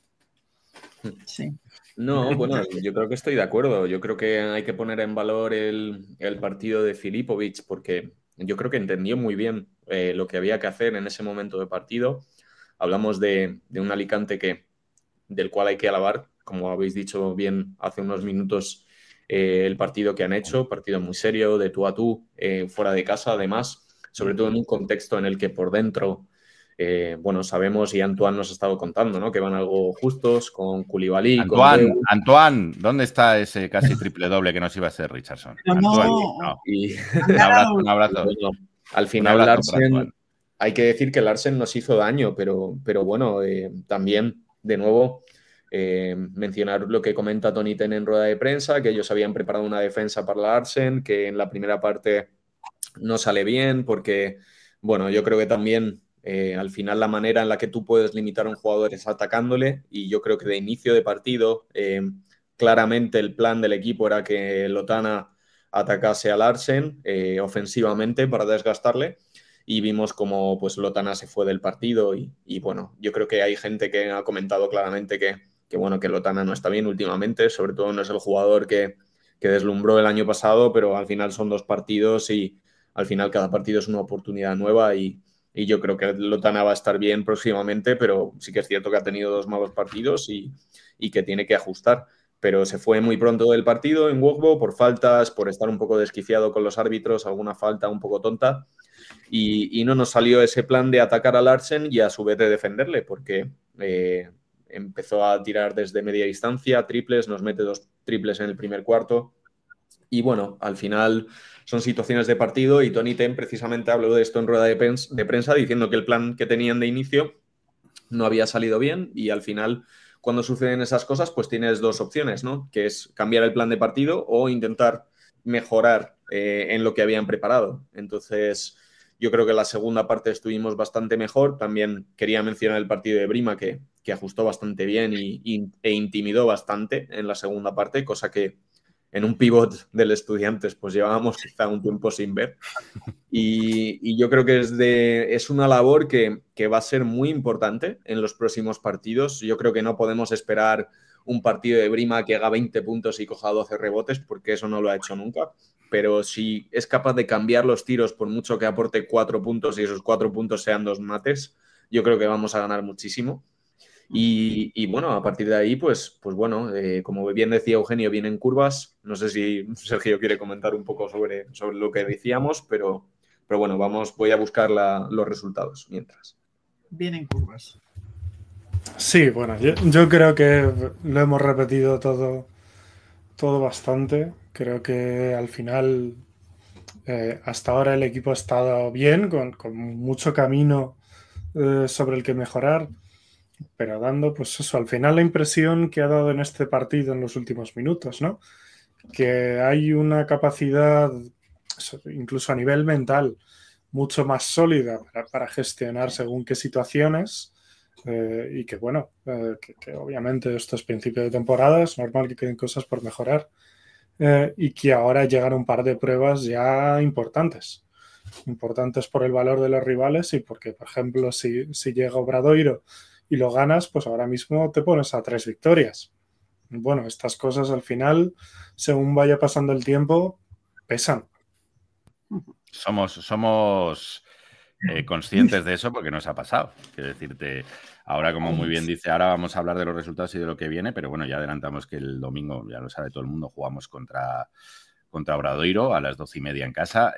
Sí. No, bueno, yo creo que estoy de acuerdo. Yo creo que hay que poner en valor el partido de Filipović porque yo creo que entendió muy bien lo que había que hacer en ese momento de partido. Hablamos de un Alicante del cual hay que alabar, como habéis dicho bien hace unos minutos, el partido que han hecho, partido muy serio, de tú a tú, fuera de casa, además, sobre todo en un contexto en el que por dentro bueno, sabemos y Antoine nos ha estado contando, ¿no? Que van algo justos con Koulibaly, con Beu. Antoine, ¿dónde está ese casi triple doble que nos iba a ser Richardson? Antoine, no. Y Un abrazo. Bueno, al final Larsen, hay que decir que Larsen nos hizo daño, pero bueno, también, de nuevo, mencionar lo que comenta Tony Ten en rueda de prensa, que ellos habían preparado una defensa para Larsen, que en la primera parte no sale bien, porque, bueno, yo creo que también al final la manera en la que tú puedes limitar a un jugador es atacándole, y yo creo que de inicio de partido, claramente el plan del equipo era que Lotana atacase a Larsen ofensivamente para desgastarle, y vimos como pues Lotana se fue del partido y bueno, yo creo que hay gente que ha comentado claramente que bueno, que Lotana no está bien últimamente, sobre todo no es el jugador que deslumbró el año pasado, pero al final son 2 partidos y al final cada partido es una oportunidad nueva y yo creo que Lotana va a estar bien próximamente, pero sí que es cierto que ha tenido 2 malos partidos y que tiene que ajustar. Pero se fue muy pronto del partido en Wogbo por faltas, por estar un poco desquiciado con los árbitros, alguna falta un poco tonta, y no nos salió ese plan de atacar a Larsen y a su vez de defenderle, porque empezó a tirar desde media distancia, triples, nos mete 2 triples en el primer cuarto, y bueno, al final son situaciones de partido y Tony Ten precisamente habló de esto en rueda de prensa diciendo que el plan que tenían de inicio no había salido bien y al final cuando suceden esas cosas pues tienes 2 opciones, ¿no? Que es cambiar el plan de partido o intentar mejorar en lo que habían preparado. Entonces yo creo que la segunda parte estuvimos bastante mejor. También quería mencionar el partido de Brima que ajustó bastante bien e intimidó bastante en la segunda parte, cosa que en un pivot del Estudiantes pues llevábamos quizá un tiempo sin ver. Y yo creo que es una labor que va a ser muy importante en los próximos partidos. Yo creo que no podemos esperar un partido de Brima que haga 20 puntos y coja 12 rebotes, porque eso no lo ha hecho nunca. Pero si es capaz de cambiar los tiros, por mucho que aporte 4 puntos y esos 4 puntos sean 2 mates, yo creo que vamos a ganar muchísimo. Y bueno, a partir de ahí, pues bueno, como bien decía Eugenio, vienen curvas. No sé si Sergio quiere comentar un poco sobre lo que decíamos, pero bueno, voy a buscar los resultados mientras. Vienen curvas. Sí, bueno, yo creo que lo hemos repetido todo bastante. Creo que al final, hasta ahora el equipo ha estado bien, con mucho camino sobre el que mejorar, pero dando, pues eso, al final la impresión que ha dado en este partido en los últimos minutos, ¿no? Que hay una capacidad, incluso a nivel mental, mucho más sólida para gestionar según qué situaciones y que, bueno, que obviamente esto es principio de temporada, es normal que queden cosas por mejorar y que ahora llegan un par de pruebas ya importantes por el valor de los rivales y porque, por ejemplo, si llega Obradoiro y lo ganas, pues ahora mismo te pones a 3 victorias. Bueno, estas cosas al final, según vaya pasando el tiempo, pesan. Somos conscientes de eso porque nos ha pasado. Quiero decirte, ahora como muy bien dice, ahora vamos a hablar de los resultados y de lo que viene, pero bueno, ya adelantamos que el domingo, ya lo sabe todo el mundo, jugamos contra Obradoiro a las 12:30 en casa.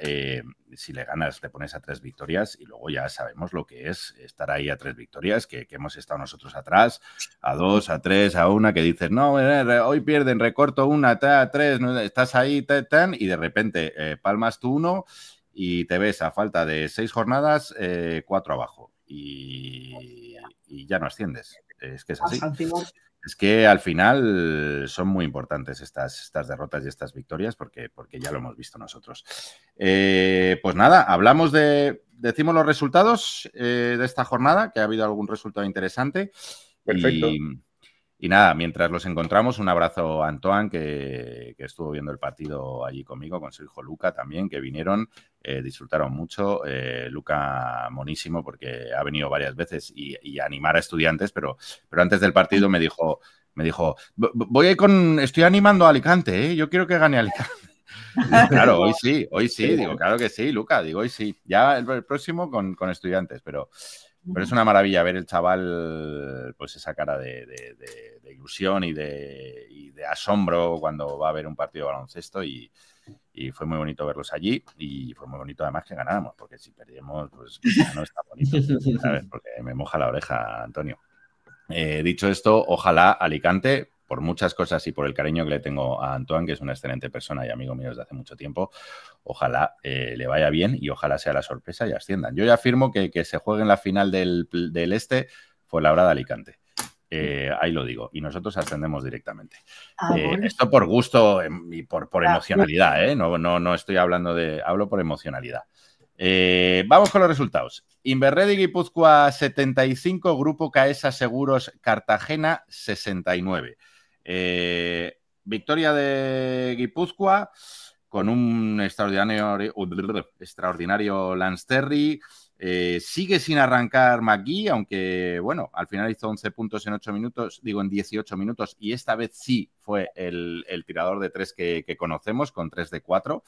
Si le ganas te pones a 3 victorias y luego ya sabemos lo que es estar ahí a 3 victorias, que hemos estado nosotros atrás, a 2, a 3, a 1, que dices, no, hoy pierden, recorto 1, 3, no, estás ahí, y de repente palmas tú 1 y te ves a falta de 6 jornadas, 4 abajo y ya no asciendes. Es que es así. Es que al final son muy importantes estas derrotas y estas victorias porque ya lo hemos visto nosotros. Pues nada, decimos los resultados de esta jornada, que ha habido algún resultado interesante. Perfecto. Y nada, mientras los encontramos, un abrazo a Antoine, que estuvo viendo el partido allí conmigo, con su hijo Luca también, que vinieron, disfrutaron mucho. Luca monísimo porque ha venido varias veces y a animar a Estudiantes, pero antes del partido me dijo, estoy animando a Alicante, yo quiero que gane Alicante. Digo, claro, hoy sí, digo, claro que sí, Luca, digo, hoy sí. Ya el próximo con Estudiantes, pero es una maravilla ver el chaval, pues esa cara de ilusión y de asombro cuando va a ver un partido de baloncesto y Y fue muy bonito verlos allí y fue muy bonito además que ganáramos, porque si perdíamos, pues no está bonito, ¿sabes? Porque me moja la oreja, Antonio. Dicho esto, ojalá Alicante, por muchas cosas y por el cariño que le tengo a Antoine, que es una excelente persona y amigo mío desde hace mucho tiempo, ojalá le vaya bien y ojalá sea la sorpresa y asciendan. Yo ya afirmo que se juegue en la final del Fuenlabrada Alicante. Ahí lo digo. Y nosotros ascendemos directamente. Bueno. Esto por gusto y por emocionalidad, ¿eh? No estoy hablando de... Hablo por emocionalidad. Vamos con los resultados. Inverredi Guipúzcoa 75, Grupo Caesa Seguros Cartagena 69. Victoria de Guipúzcoa con un extraordinario Lance Terry. Sigue sin arrancar McGee, aunque bueno, al final hizo 11 puntos en 8 minutos, digo en 18 minutos, y esta vez sí fue el tirador de 3 que conocemos, con 3 de 4.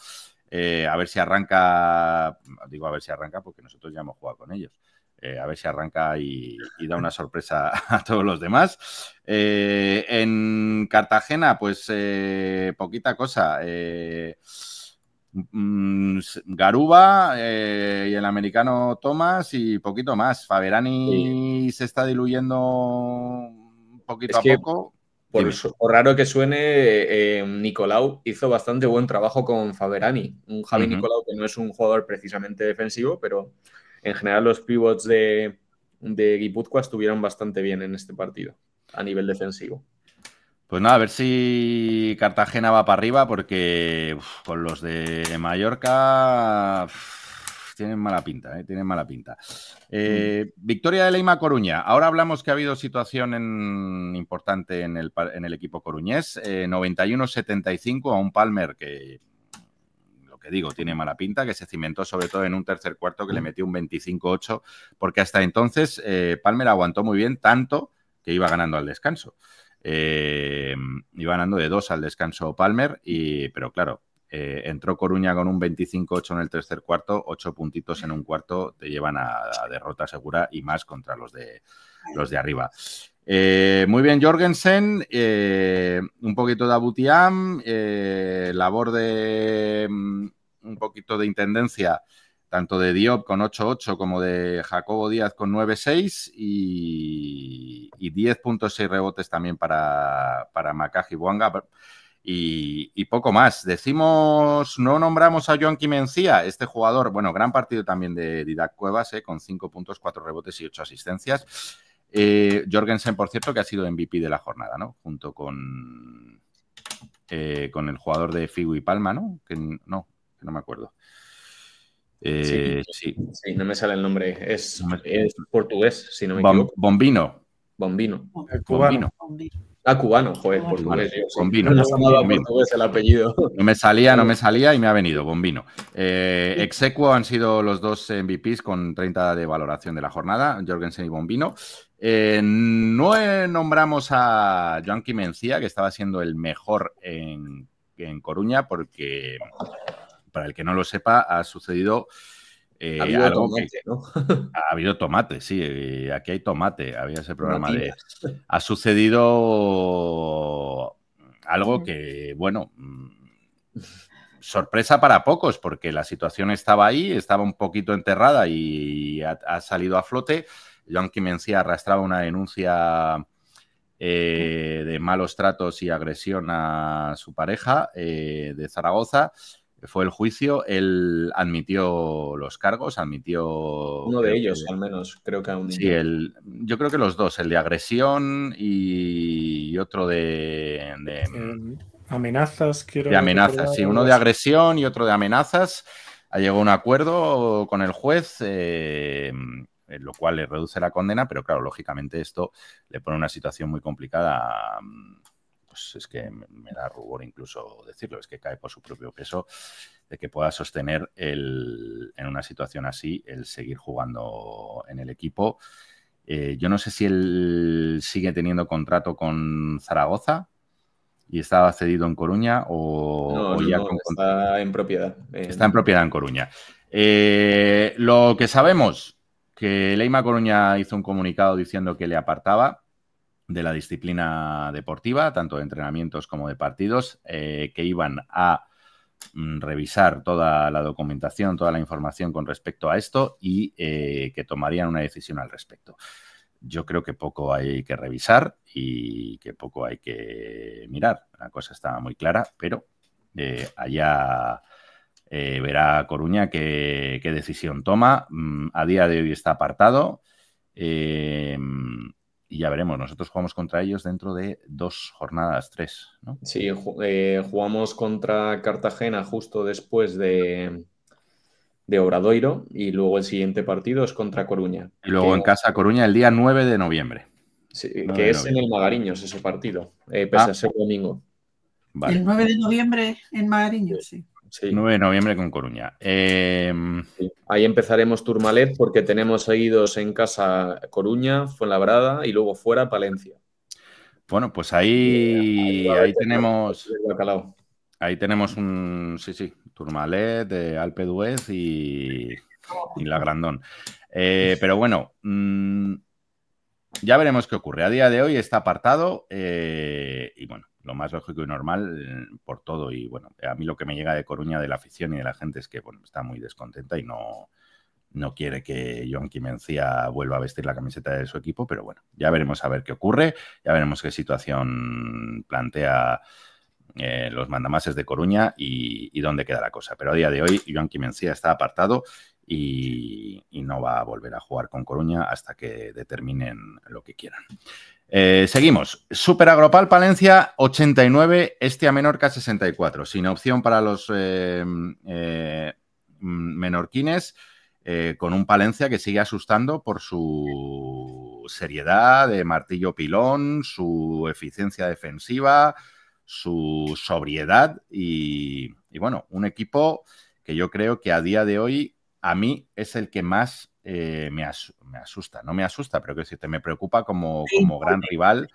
A ver si arranca, digo a ver si arranca porque nosotros ya hemos jugado con ellos. A ver si arranca y da una sorpresa a todos los demás. En Cartagena, pues poquita cosa. Garuba y el americano Thomas y poquito más. Faverani se está diluyendo un poquito a poco. Por raro que suene, Nicolau hizo bastante buen trabajo con Faverani. Un Javi Nicolau que no es un jugador precisamente defensivo, pero en general los pivots de Guipúzcoa estuvieron bastante bien en este partido a nivel defensivo. Pues nada, a ver si Cartagena va para arriba porque con los de Mallorca tienen mala pinta, tienen mala pinta. Victoria de Leima Coruña. Ahora hablamos que ha habido situación importante en el equipo coruñés. 91-75 a un Palmer que, lo que digo, tiene mala pinta, que se cimentó sobre todo en un tercer cuarto que le metió un 25-8, porque hasta entonces Palmer aguantó muy bien, tanto que iba ganando al descanso. Iba ganando de 2 al descanso Palmer, pero claro, entró Coruña con un 25-8 en el tercer cuarto, 8 puntitos en un cuarto te llevan a derrota segura y más contra los de arriba. Muy bien Jorgensen, un poquito de Abutiam, labor de un poquito de intendencia tanto de Diop con 8-8 como de Jacobo Díaz con 9-6 y 10.6 rebotes también para Makaji Bouanga y poco más. No nombramos a Joan Quimencía, este jugador, bueno, gran partido también de Didac Cuevas, con 5 puntos, 4 rebotes y 8 asistencias. Jorgensen, por cierto, que ha sido MVP de la jornada, ¿no? Junto con el jugador de Figu y Palma, ¿no? Que no me acuerdo. Sí, no me sale el nombre. Es portugués, si no me equivoco. Bombino. Cubano. Cubano, joder, portugués. Bombino. No sonaba portugués el apellido. No me salía y me ha venido, Bombino. Exequo han sido los dos MVPs con 30 de valoración de la jornada, Jorgensen y Bombino. No nombramos a Joan Quimencía, que estaba siendo el mejor en Coruña, porque... Para el que no lo sepa, ha sucedido algo tomate, ¿no? Ha habido tomate, sí. Aquí hay tomate. Había ese programa de... Ha sucedido algo que, bueno, sorpresa para pocos, porque la situación estaba ahí, estaba un poquito enterrada y ha salido a flote. Joan Quimencía arrastraba una denuncia de malos tratos y agresión a su pareja de Zaragoza. Fue el juicio, él admitió los cargos, uno de ellos, al menos, creo que aún. Sí, yo creo que los dos, el de agresión y otro de amenazas, de amenazas, sí, uno de agresión y otro de amenazas. Ha llegado a un acuerdo con el juez, lo cual le reduce la condena, pero claro, lógicamente esto le pone una situación muy complicada. Pues es que me da rubor incluso decirlo, es que cae por su propio peso de que pueda sostener en una situación así el seguir jugando en el equipo. Yo no sé si él sigue teniendo contrato con Zaragoza y estaba cedido en Coruña o ya está en propiedad. Está en propiedad en Coruña. Lo que sabemos, que Leima Coruña hizo un comunicado diciendo que le apartaba de la disciplina deportiva, tanto de entrenamientos como de partidos, que iban a revisar toda la documentación, toda la información con respecto a esto y que tomarían una decisión al respecto. Yo creo que poco hay que revisar y que poco hay que mirar. La cosa está muy clara, pero allá verá Coruña qué decisión toma. A día de hoy está apartado y ya veremos. Nosotros jugamos contra ellos dentro de 2 jornadas, 3, ¿no? Sí, jugamos contra Cartagena justo después de Obradoiro y luego el siguiente partido es contra Coruña. Y luego en casa Coruña el día 9 de noviembre. Sí, que es en el Magariños ese partido, pese a ser domingo. Vale. El 9 de noviembre en Magariños, sí. Sí. 9 de noviembre con Coruña. Sí. Ahí empezaremos Tourmalet porque tenemos seguidos en casa Coruña, Fuenlabrada y luego fuera Palencia. Bueno, pues ahí tenemos... Ahí tenemos un... Sí, Tourmalet, Alpe d'Huez y la Grandón. Pero bueno, ya veremos qué ocurre. A día de hoy está apartado y bueno, lo más lógico y normal por todo. Y bueno, a mí lo que me llega de Coruña, de la afición y de la gente es que bueno, está muy descontenta y no quiere que Joan-Quim Mencía vuelva a vestir la camiseta de su equipo, pero bueno, ya veremos a ver qué ocurre, ya veremos qué situación plantea los mandamases de Coruña y dónde queda la cosa. Pero a día de hoy Joan-Quim Mencía está apartado y no va a volver a jugar con Coruña hasta que determinen lo que quieran. Seguimos. Super Agropal Palencia 89, Estia Menorca 64. Sin opción para los menorquines, con un Palencia que sigue asustando por su seriedad de martillo pilón, su eficiencia defensiva, su sobriedad y bueno, un equipo que yo creo que a día de hoy a mí es el que más me asusta. No me asusta, pero que me preocupa como gran rival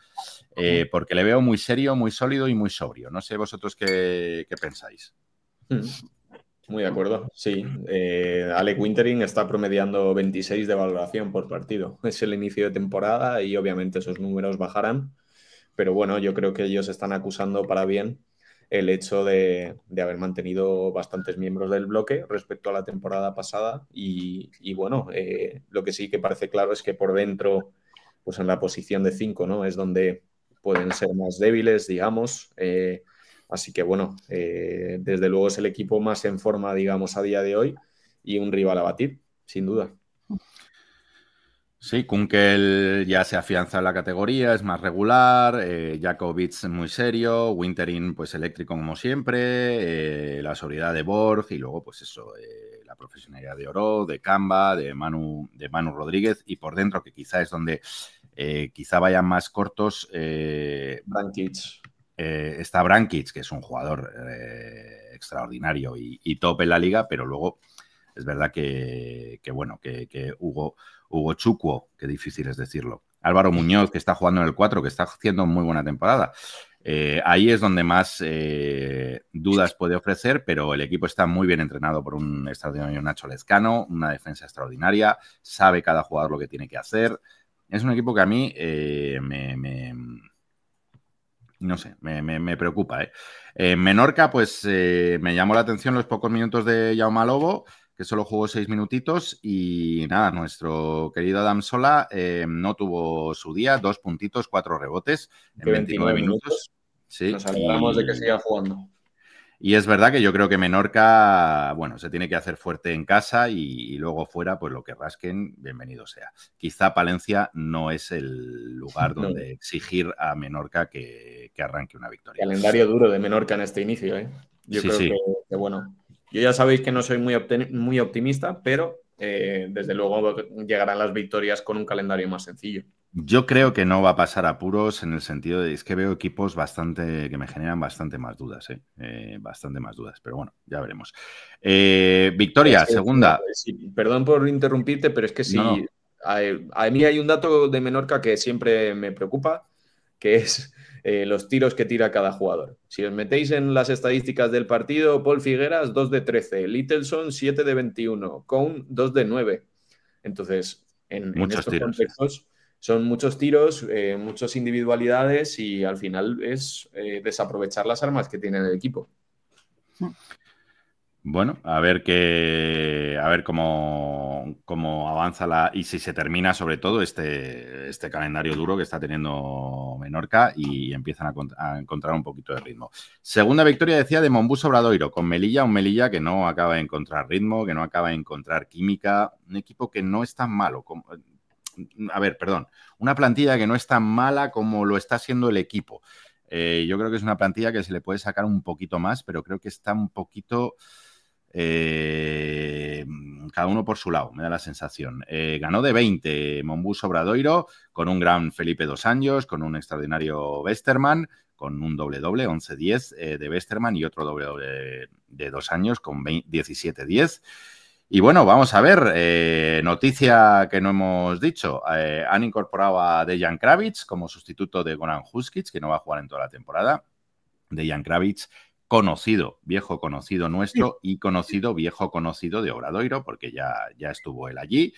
porque le veo muy serio, muy sólido y muy sobrio. No sé vosotros qué pensáis. Muy de acuerdo, sí. Alec Wintering está promediando 26 de valoración por partido. Es el inicio de temporada y obviamente esos números bajarán. Pero bueno, yo creo que ellos están acusando para bien el hecho de haber mantenido bastantes miembros del bloque respecto a la temporada pasada y bueno, lo que sí que parece claro es que por dentro, pues en la posición de 5, ¿no? Es donde pueden ser más débiles, digamos. Así que bueno, desde luego es el equipo más en forma, digamos, a día de hoy y un rival a batir, sin duda. Sí, Kunkel ya se afianza en la categoría, es más regular, Jakovic muy serio, Wintering pues eléctrico como siempre, la sobriedad de Borg y luego pues eso, la profesionalidad de Oro, de Camba, de Manu Rodríguez y por dentro que quizá es donde quizá vayan más cortos. Brankic. Está Brankic, que es un jugador extraordinario y top en la liga, pero luego es verdad que Hugo Chukwu, que difícil es decirlo. Álvaro Muñoz, que está jugando en el 4, que está haciendo muy buena temporada. Ahí es donde más dudas puede ofrecer, pero el equipo está muy bien entrenado por un extraordinario Nacho Lezcano, una defensa extraordinaria, sabe cada jugador lo que tiene que hacer. Es un equipo que a mí no sé, me preocupa. Menorca, pues me llamó la atención los pocos minutos de Jaume Lobo, que solo jugó 6 minutitos y nada, nuestro querido Adam Sola no tuvo su día, 2 puntitos, 4 rebotes en 29 minutos. Sí, nos alegramos de que siga jugando. Y es verdad que yo creo que Menorca, bueno, se tiene que hacer fuerte en casa y luego fuera, pues lo que rasquen, bienvenido sea. Quizá Palencia no es el lugar donde exigir a Menorca que arranque una victoria. Calendario duro de Menorca en este inicio, ¿eh? Yo creo que bueno. Yo ya sabéis que no soy muy optimista, pero desde luego llegarán las victorias con un calendario más sencillo. Yo creo que no va a pasar apuros en el sentido de es que veo equipos que me generan bastante más dudas, bastante más dudas, pero bueno, ya veremos. Victoria, segunda. Sí, perdón por interrumpirte, pero es que sí, no. A mí hay un dato de Menorca que siempre me preocupa, que es los tiros que tira cada jugador. Si os metéis en las estadísticas del partido, Paul Figueras 2 de 13, Littleson 7 de 21, Cohn 2 de 9. Entonces, en estos contextos son muchos tiros, muchas individualidades y al final es desaprovechar las armas que tiene el equipo. Bueno, a ver cómo avanza y si se termina sobre todo este calendario duro que está teniendo Menorca y empiezan a encontrar un poquito de ritmo. Segunda victoria, decía, de Monbus Obradoiro, con Melilla, un Melilla que no acaba de encontrar ritmo, que no acaba de encontrar química, un equipo que no es tan malo. Una plantilla que no es tan mala como lo está siendo el equipo. Yo creo que es una plantilla que se le puede sacar un poquito más, pero creo que está un poquito... cada uno por su lado, me da la sensación. Ganó de 20 Monbus Obradoiro con un gran Felipe Dos Anjos, con un extraordinario Westermann, con un doble-doble, 11-10 de Westermann y otro doble-doble de Dos Anjos con 17-10. Y bueno, vamos a ver, noticia que no hemos dicho, han incorporado a Dejan Kravic como sustituto de Goran Huskic, que no va a jugar en toda la temporada. Dejan Kravic, conocido, viejo conocido nuestro y conocido, viejo conocido de Obradoiro, porque ya estuvo él allí.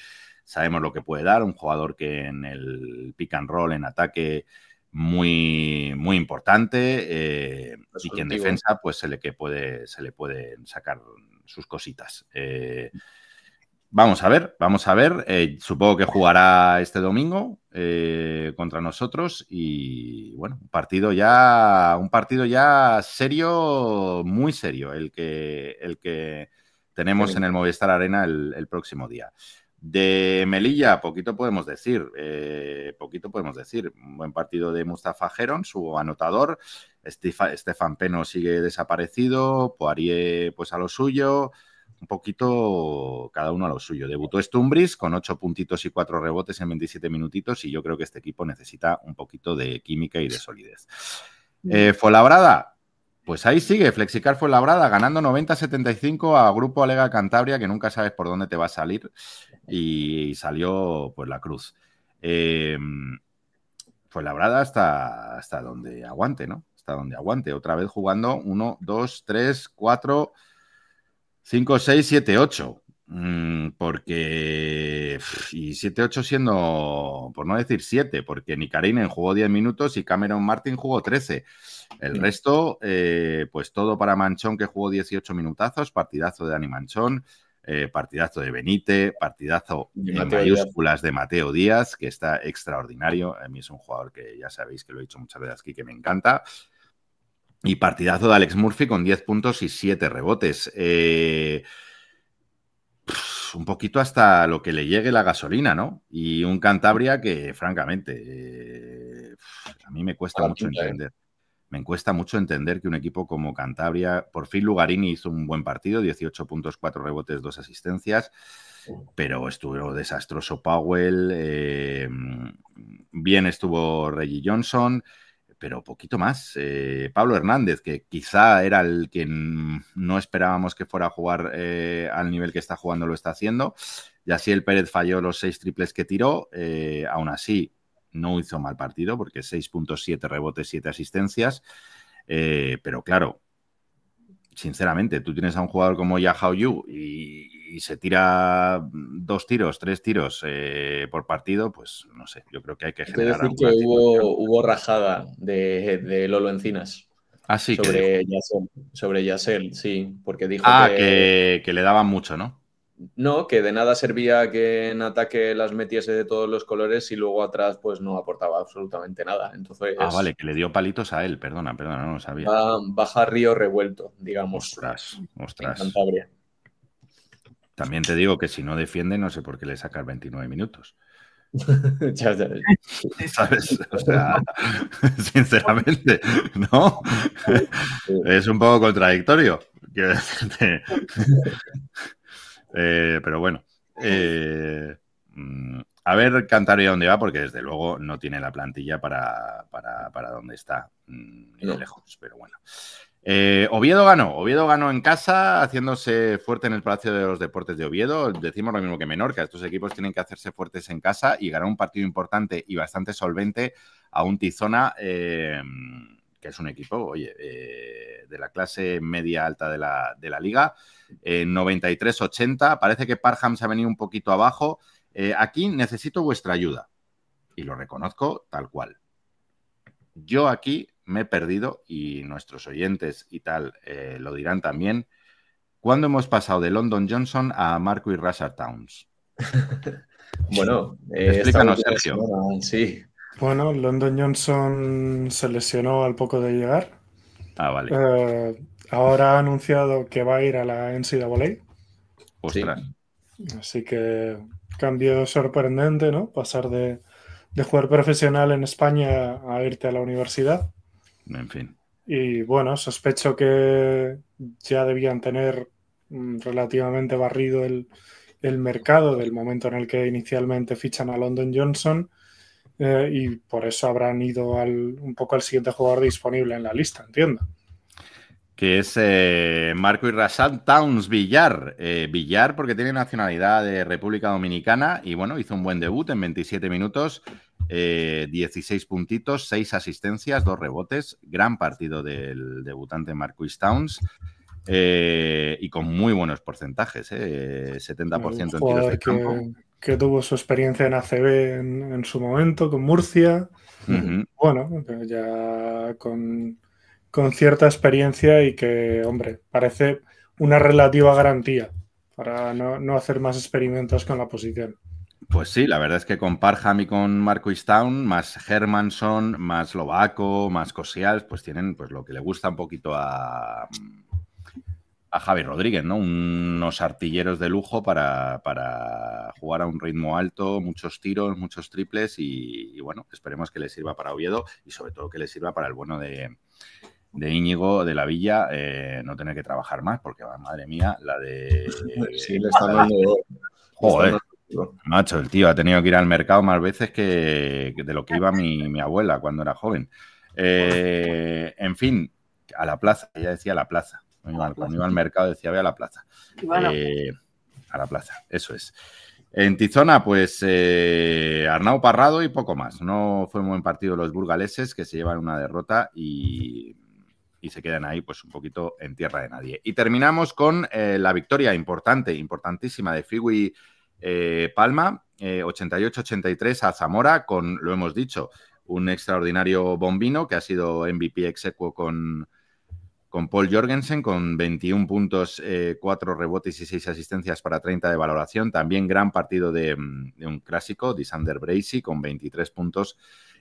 Sabemos lo que puede dar, un jugador que en el pick and roll, en ataque, muy, muy importante y que en defensa pues se le pueden sacar sus cositas. Vamos a ver. Supongo que jugará este domingo contra nosotros y bueno, un partido ya serio, muy serio, el que tenemos en el Movistar Arena el próximo día. De Melilla, poquito podemos decir. Un buen partido de Mustafa Heron, su anotador. Stefan Peno sigue desaparecido. Poirier, pues a lo suyo. Un poquito cada uno a lo suyo. Debutó Stumbris con 8 puntitos y 4 rebotes en 27 minutitos y yo creo que este equipo necesita un poquito de química y de solidez. Fuenlabrada, pues ahí sigue, Flexicar Fuenlabrada, ganando 90-75 a Grupo Alega Cantabria, que nunca sabes por dónde te va a salir, y salió pues la cruz. Fuenlabrada hasta donde aguante, ¿no? Hasta donde aguante. Otra vez jugando 1, 2, 3, 4, 5, 6, 7, 8. Porque... Y 7-8 siendo, por no decir 7, porque Nikarinen jugó 10 minutos y Cameron Martin jugó 13. El resto, pues todo para Manchón, que jugó 18 minutazos, partidazo de Dani Manchón, partidazo de Benite, partidazo en mayúsculas de Mateo Díaz, que está extraordinario. A mí es un jugador que ya sabéis que lo he dicho muchas veces aquí, que me encanta. Y partidazo de Alex Murphy con 10 puntos y 7 rebotes. Un poquito hasta lo que le llegue la gasolina, ¿no? Y un Cantabria que, francamente, a mí me cuesta mucho entender. Me cuesta mucho entender que un equipo como Cantabria, por fin Lugarini hizo un buen partido, 18 puntos, 4 rebotes, 2 asistencias, pero estuvo desastroso Powell, bien estuvo Reggie Johnson, pero poquito más. Pablo Hernández, que quizá era el que no esperábamos que fuera a jugar al nivel que está jugando, lo está haciendo. Yaciel Pérez falló los 6 triples que tiró, aún así no hizo mal partido porque 6 puntos, 7 rebotes, 7 asistencias. Pero claro, sinceramente, tú tienes a un jugador como Yahao Yu y se tira 2 tiros, 3 tiros por partido, pues no sé, yo creo que hay que generar... Quiero decir que hubo rajada de Lolo Encinas. Ah, sí. Sobre Yaciel, sí, porque dijo que le daban mucho, ¿no? No, que de nada servía que en ataque las metiese de todos los colores y luego atrás pues no aportaba absolutamente nada. Entonces, vale, que le dio palitos a él, perdona, no lo sabía. Baja río revuelto, digamos. Ostras. En Cantabria. También te digo que si no defiende, no sé por qué le sacas 29 minutos. ya. ¿Sabes? O sea, sinceramente, ¿no? Es un poco contradictorio. Quiero decirte. Pero bueno. A ver Cantabria dónde va, porque desde luego no tiene la plantilla para dónde está, ni de lejos, pero bueno. Oviedo ganó en casa, haciéndose fuerte en el Palacio de los Deportes de Oviedo. Decimos lo mismo que Menorca, estos equipos tienen que hacerse fuertes en casa y ganar un partido importante y bastante solvente a un Tizona, que es un equipo, oye, de la clase media alta de la liga. 93-80, parece que Parham se ha venido un poquito abajo. Aquí necesito vuestra ayuda y lo reconozco tal cual. Yo aquí me he perdido, y nuestros oyentes y tal lo dirán también, ¿Cuándo hemos pasado de London Johnson a Marquis Rashard Towns? Bueno, explícanos, Sergio. Sí. Bueno, London Johnson se lesionó al poco de llegar. Vale. Ahora ha anunciado que va a ir a la NCAA. Ostras. Así que cambio sorprendente, ¿no? Pasar de jugar profesional en España a irte a la universidad. En fin. Y bueno, sospecho que ya debían tener relativamente barrido el mercado del momento en el que inicialmente fichan a London Johnson, y por eso habrán ido un poco al siguiente jugador disponible en la lista, entiendo. Que es Marquis Rashard Towns Villar. Villar porque tiene nacionalidad de República Dominicana y bueno, hizo un buen debut en 27 minutos, 16 puntitos, 6 asistencias, 2 rebotes. Gran partido del debutante Marquis Towns y con muy buenos porcentajes, 70% en tiros de campo. Que tuvo su experiencia en ACB en su momento con Murcia. Bueno, ya con cierta experiencia y que, hombre, parece una relativa garantía para no hacer más experimentos con la posición. Pues sí, la verdad es que con Parham y con Marquis Towns, más Hermanson, más Lovaco, más Kosials, pues tienen pues lo que le gusta un poquito a Javi Rodríguez, ¿no? Unos artilleros de lujo para jugar a un ritmo alto, muchos tiros, muchos triples y bueno, esperemos que le sirva para Oviedo y sobre todo que le sirva para el bueno de Íñigo de la Villa, no tener que trabajar más porque, madre mía, la de... Sí, le están dando... Joder, macho, el tío ha tenido que ir al mercado más veces que de lo que iba mi abuela cuando era joven. En fin, a la plaza, ella decía a la plaza. Cuando iba al mercado decía, ve a la plaza. Bueno. A la plaza, eso es. En Tizona, pues Arnau Parrado y poco más. No fue un buen partido los burgaleses, que se llevan una derrota y se quedan ahí pues un poquito en tierra de nadie. Y terminamos con la victoria importantísima de Figui Palma, 88-83 a Zamora, con, lo hemos dicho, un extraordinario Bombino que ha sido MVP ex aequo con Paul Jorgensen, con 21 puntos, 4 rebotes y 6 asistencias para 30 de valoración. También gran partido de un clásico, Disander Bracy, con 23 puntos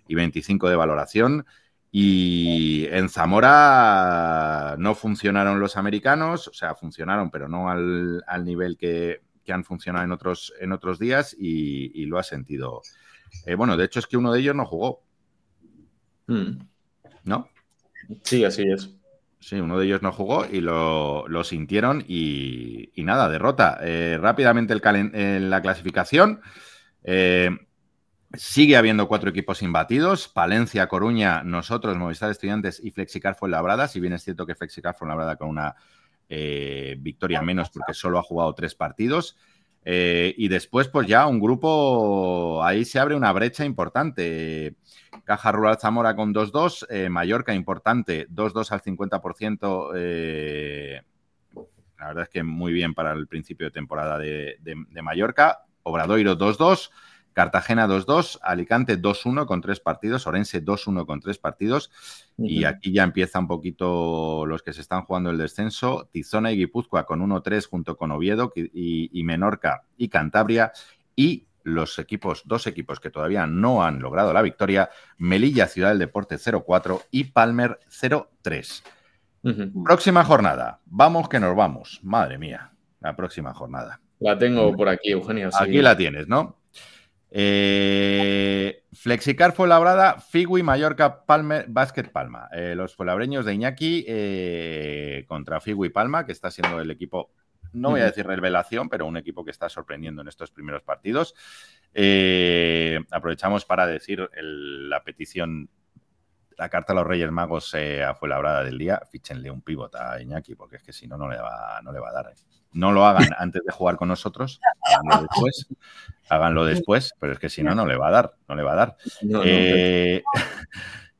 y 25 de valoración. Y en Zamora no funcionaron los americanos, o sea, funcionaron, pero no al nivel que han funcionado en otros días y lo ha sentido. Bueno, de hecho es que uno de ellos no jugó. ¿No? Sí, así es. Sí, uno de ellos no jugó y lo sintieron y nada, derrota. Rápidamente la clasificación. Sigue habiendo 4 equipos imbatidos. Palencia, Coruña, nosotros, Movistar Estudiantes y Flexicar Fuenlabrada. Si bien es cierto que Flexicar Fuenlabrada con una victoria menos porque solo ha jugado 3 partidos. Y después, pues ya un grupo, ahí se abre una brecha importante. Caja Rural Zamora con 2-2, Mallorca importante, 2-2 al 50%. La verdad es que muy bien para el principio de temporada de Mallorca. Obradoiro 2-2, Cartagena 2-2, Alicante 2-1 con 3 partidos, Orense 2-1 con 3 partidos. Y aquí ya empieza un poquito los que se están jugando el descenso. Tizona y Guipúzcoa con 1-3 junto con Oviedo y Menorca y Cantabria. Y los equipos, 2 equipos que todavía no han logrado la victoria, Melilla Ciudad del Deporte 0-4 y Palmer 0-3. Próxima jornada. Vamos que nos vamos. Madre mía, la próxima jornada. La tengo por aquí, Eugenio. Sí. Aquí la tienes, ¿no? Flexicar Fuenlabrada, Figui, Mallorca, Palmer, Básquet Palma. Los fuenlabreños de Iñaki contra Figui Palma, que está siendo el equipo, no voy a decir revelación, pero un equipo que está sorprendiendo en estos primeros partidos. Aprovechamos para decir la petición, la carta a los Reyes Magos a Fuenlabrada del día. Fíchenle un pivot a Iñaki, porque es que si no, no le va a dar. No lo hagan antes de jugar con nosotros, háganlo después, pero es que si no, no le va a dar. No,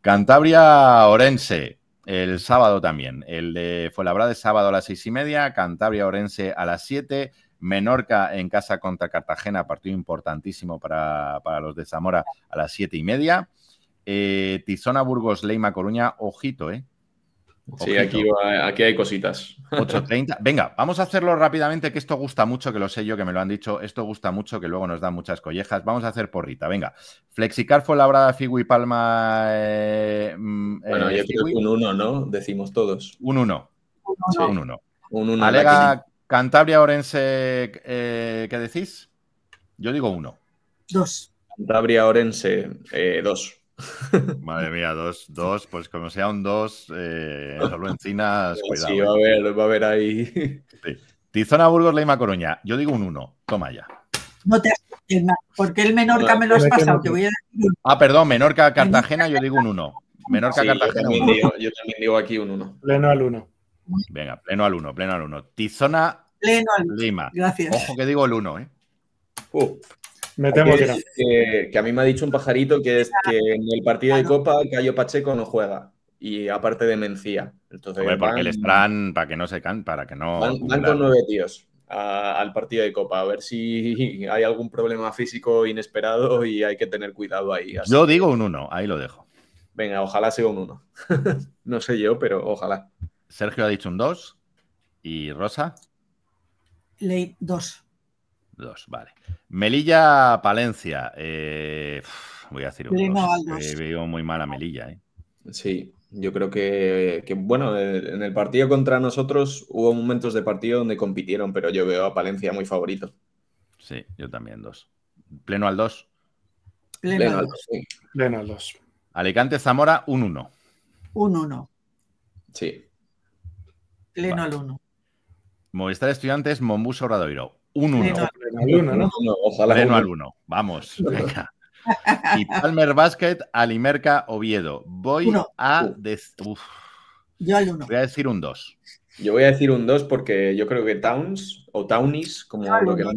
Cantabria-Orense, el sábado también. El de Fuenlabrada es sábado a las 6:30, Cantabria-Orense a las 7, Menorca en casa contra Cartagena, partido importantísimo para los de Zamora a las 7:30. Tizona, Burgos, Leima, Coruña, ojito, Sí, aquí hay cositas. 8:30. Venga, vamos a hacerlo rápidamente, que esto gusta mucho, que lo sé yo, que me lo han dicho. Esto gusta mucho, que luego nos dan muchas collejas. Vamos a hacer porrita. Venga, Flexicar fue labrada, Figu y Palma. Bueno, yo creo que un 1, ¿no? Decimos todos. Un 1. Sí. Un 1. Un 1. Alega Cantabria, Orense, ¿qué decís? Yo digo 1. 2. Cantabria, Orense, 2. Madre mía, 2, pues como sea un 2, solo encinas, cuidado. Sí, va a haber ahí. Sí. Tizona, Burgos, Leima, Coruña. Yo digo un 1. Toma ya. No te asustes, porque el Menorca me lo has pasado. Te voy a decir. Perdón, Menorca, Cartagena, yo digo un 1. Menorca, Sí, Cartagena. yo también digo aquí un 1. Pleno al 1. Venga, pleno al 1. Tizona, Pleno al 1. Lima. Gracias. Ojo que digo el 1, ¿eh? Me temo que no. Que a mí me ha dicho un pajarito que es que en el partido de Copa Cayo Pacheco no juega. Y aparte de Mencía. Entonces, Hombre, porque les traen para que no se can, para que no. Van con 9 tíos al partido de Copa. A ver si hay algún problema físico inesperado y hay que tener cuidado ahí. Así yo digo un 1, ahí lo dejo. Venga, ojalá sea un 1. No sé yo, pero ojalá. Sergio ha dicho un 2. ¿Y Rosa? 2. 2, vale. Melilla, Palencia. Voy a decir un 2. Veo muy mal a Melilla, ¿eh? Sí, yo creo que, bueno, en el partido contra nosotros hubo momentos de partido donde compitieron, pero yo veo a Palencia muy favorito. Sí, yo también 2. ¿Pleno al 2? Pleno al 2. Sí. Pleno al 2. Alicante, Zamora, un 1. Un 1. Sí. Pleno al 1. Movistar Estudiantes, Monbus, Obradoiro. Un 1. Pleno al 1, ¿no? Ojalá. Pleno al 1. Vamos, venga. Y Palmer Basket, Alimerca, Oviedo. Voy a... Yo al 1. Voy a decir un 2. Yo voy a decir un 2 porque yo creo que Towns o Townies, como lo que mi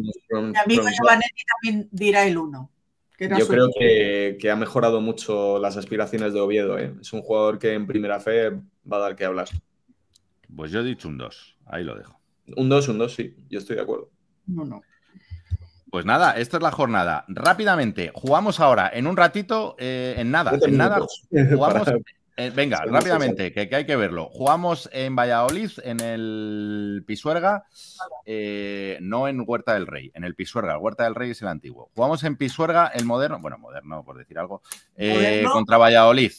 amigo Giovanetti también dirá el 1. Yo creo que ha mejorado mucho las aspiraciones de Oviedo, ¿eh? Es un jugador que en primera fe va a dar que hablar. Pues yo he dicho un 2. Ahí lo dejo. Un 2, sí. Yo estoy de acuerdo. No. Pues nada, esto es la jornada. Rápidamente, jugamos ahora, en un ratito, en nada. Jugamos... venga, rápidamente, que hay que verlo. Jugamos en Valladolid, en el Pisuerga, no en Huerta del Rey, en el Pisuerga. El Huerta del Rey es el antiguo. Jugamos en Pisuerga, el moderno, por decir algo, contra Valladolid.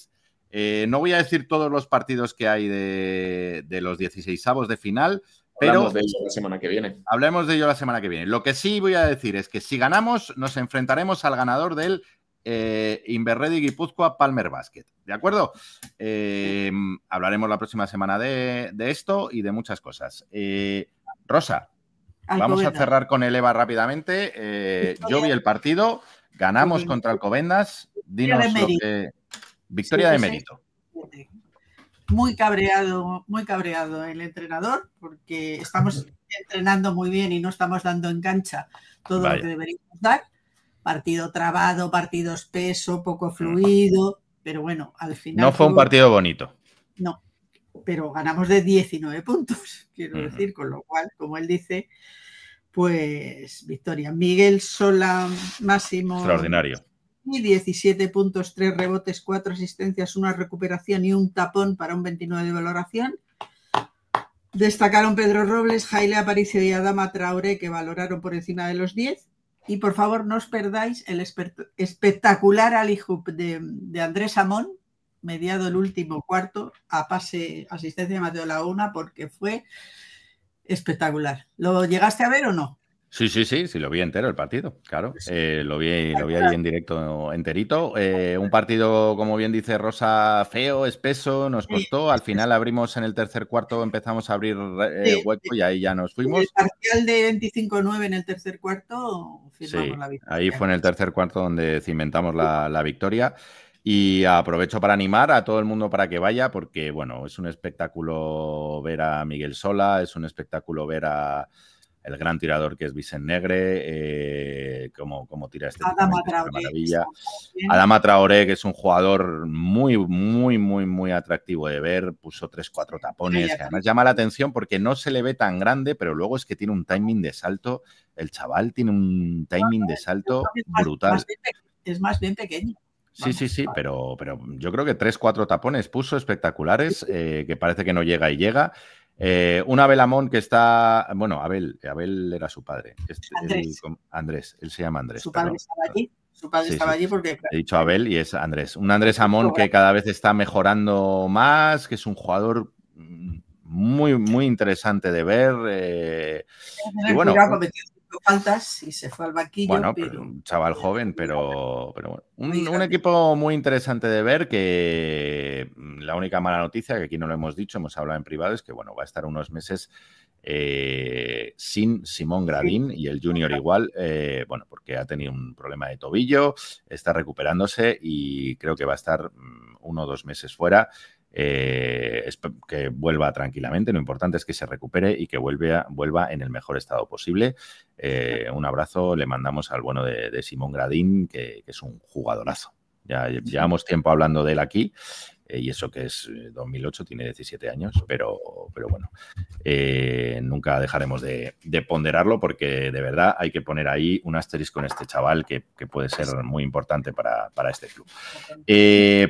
No voy a decir todos los partidos que hay de los 16avos de final, pero hablamos de ello la semana que viene. Hablemos de ello la semana que viene. Lo que sí voy a decir es que si ganamos, nos enfrentaremos al ganador del Inverredi Guipúzcoa Palmer Basket. ¿De acuerdo? Hablaremos la próxima semana de esto y de muchas cosas. Rosa, vamos a cerrar con el EVA rápidamente. Yo vi el partido, ganamos contra Alcobendas. Dinos lo que... Victoria de mérito. Muy cabreado el entrenador porque estamos entrenando muy bien y no estamos dando en cancha todo lo que deberíamos dar. Partido trabado, partido espeso, poco fluido, pero bueno, al final... No fue un partido bonito. No, pero ganamos de 19 puntos, quiero decir, con lo cual, como él dice, pues victoria. Miguel Sola, máximo... Extraordinario. Y 17 puntos, 3 rebotes, 4 asistencias, una recuperación y un tapón para un 29 de valoración. Destacaron Pedro Robles, Jaile Aparicio y Adama Traoré, que valoraron por encima de los 10. Y por favor, no os perdáis el espectacular alley-oop de Andrés Amón, mediado el último cuarto, a pase, asistencia de Mateo Laguna, porque fue espectacular. ¿Lo llegaste a ver o no? Sí, lo vi entero el partido, claro. Lo vi ahí en directo enterito. Un partido, como bien dice Rosa, feo, espeso, nos costó. Al final abrimos en el tercer cuarto, empezamos a abrir hueco y ahí ya nos fuimos. El parcial de 25-9 en el tercer cuarto firmamos la victoria. Ahí fue en el tercer cuarto donde cimentamos la victoria. Y aprovecho para animar a todo el mundo para que vaya, porque, bueno, es un espectáculo ver a Miguel Sola, es un espectáculo ver a el gran tirador que es Vicent Negre, cómo tira este Adama Traoré, maravilla. Adama Traoré, que es un jugador muy atractivo de ver, puso 3-4 tapones, que además llama la atención porque no se le ve tan grande, pero luego es que tiene un timing de salto, el chaval tiene un timing de salto brutal. Es más bien pequeño. Sí, pero yo creo que 3-4 tapones puso espectaculares, que parece que no llega y llega. Un Abel Amón que está, bueno, Abel era su padre. Andrés, él se llama Andrés. Su padre estaba allí. Su padre estaba allí porque... He dicho Abel y es Andrés. Un Andrés Amón que cada vez está mejorando más, que es un jugador muy, muy interesante de ver. Y bueno, faltas y se fue al banquillo. Bueno, pero un chaval joven, pero bueno. Un equipo muy interesante de ver, que la única mala noticia, que aquí no lo hemos dicho, hemos hablado en privado, es que bueno, va a estar unos meses sin Simón Gradín y el Junior igual, bueno, porque ha tenido un problema de tobillo, está recuperándose y creo que va a estar 1 o 2 meses fuera. Que vuelva tranquilamente, lo importante es que se recupere y que vuelva en el mejor estado posible. Un abrazo le mandamos al bueno de Simón Gradín, que es un jugadorazo. Ya llevamos tiempo hablando de él aquí, y eso que es 2008, tiene 17 años, pero bueno, nunca dejaremos de ponderarlo, porque de verdad hay que poner ahí un asterisco en este chaval que puede ser muy importante para este club.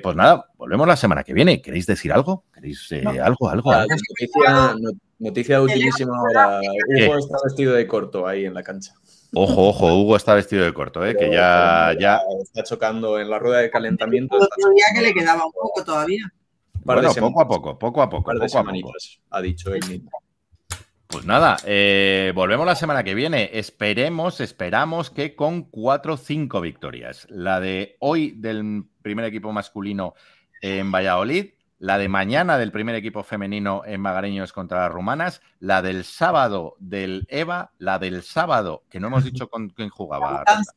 Pues nada, volvemos la semana que viene. ¿Queréis decir algo? ¿Queréis algo? Noticia de ultimísima hora. Hugo está vestido de corto ahí en la cancha. Ojo, Hugo está vestido de corto, que ya está chocando en la rueda de calentamiento. El otro día que le quedaba un poco todavía. Bueno, poco a poco. Ha dicho él mismo. Pues nada, volvemos la semana que viene. Esperamos que con 4 o 5 victorias. La de hoy del primer equipo masculino en Valladolid, la de mañana del primer equipo femenino en Magareños contra las rumanas, la del sábado del EVA, la del sábado, que no hemos dicho con quién jugaba. La Matanza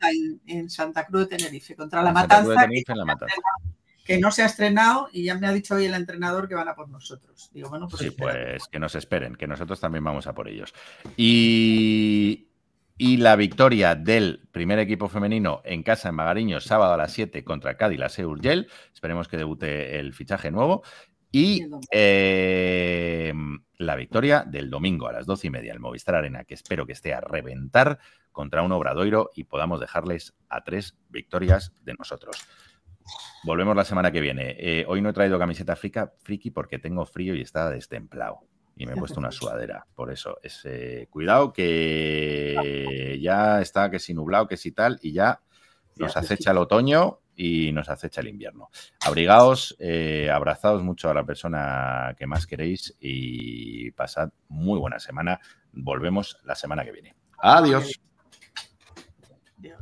en Santa Cruz de Tenerife, contra la Matanza, que no se ha estrenado, y ya me ha dicho hoy el entrenador que van a por nosotros. Digo, bueno, pues, sí, pues que nos esperen, que nosotros también vamos a por ellos. Y la victoria del primer equipo femenino en casa en Magariños, sábado a las 7 contra Cádiz, la Urgell. Esperemos que debute el fichaje nuevo. Y la victoria del domingo a las 12:30 en Movistar Arena, que espero que esté a reventar, contra un Obradoiro y podamos dejarles a 3 victorias de nosotros. Volvemos la semana que viene. Hoy no he traído camiseta friki porque tengo frío y está destemplado. Y me he puesto una sudadera. Por eso, cuidado que ya está, que si nublado, que si tal, y ya nos acecha el otoño y nos acecha el invierno. Abrigaos, abrazaos mucho a la persona que más queréis y pasad muy buena semana. Volvemos la semana que viene. Adiós. Adiós.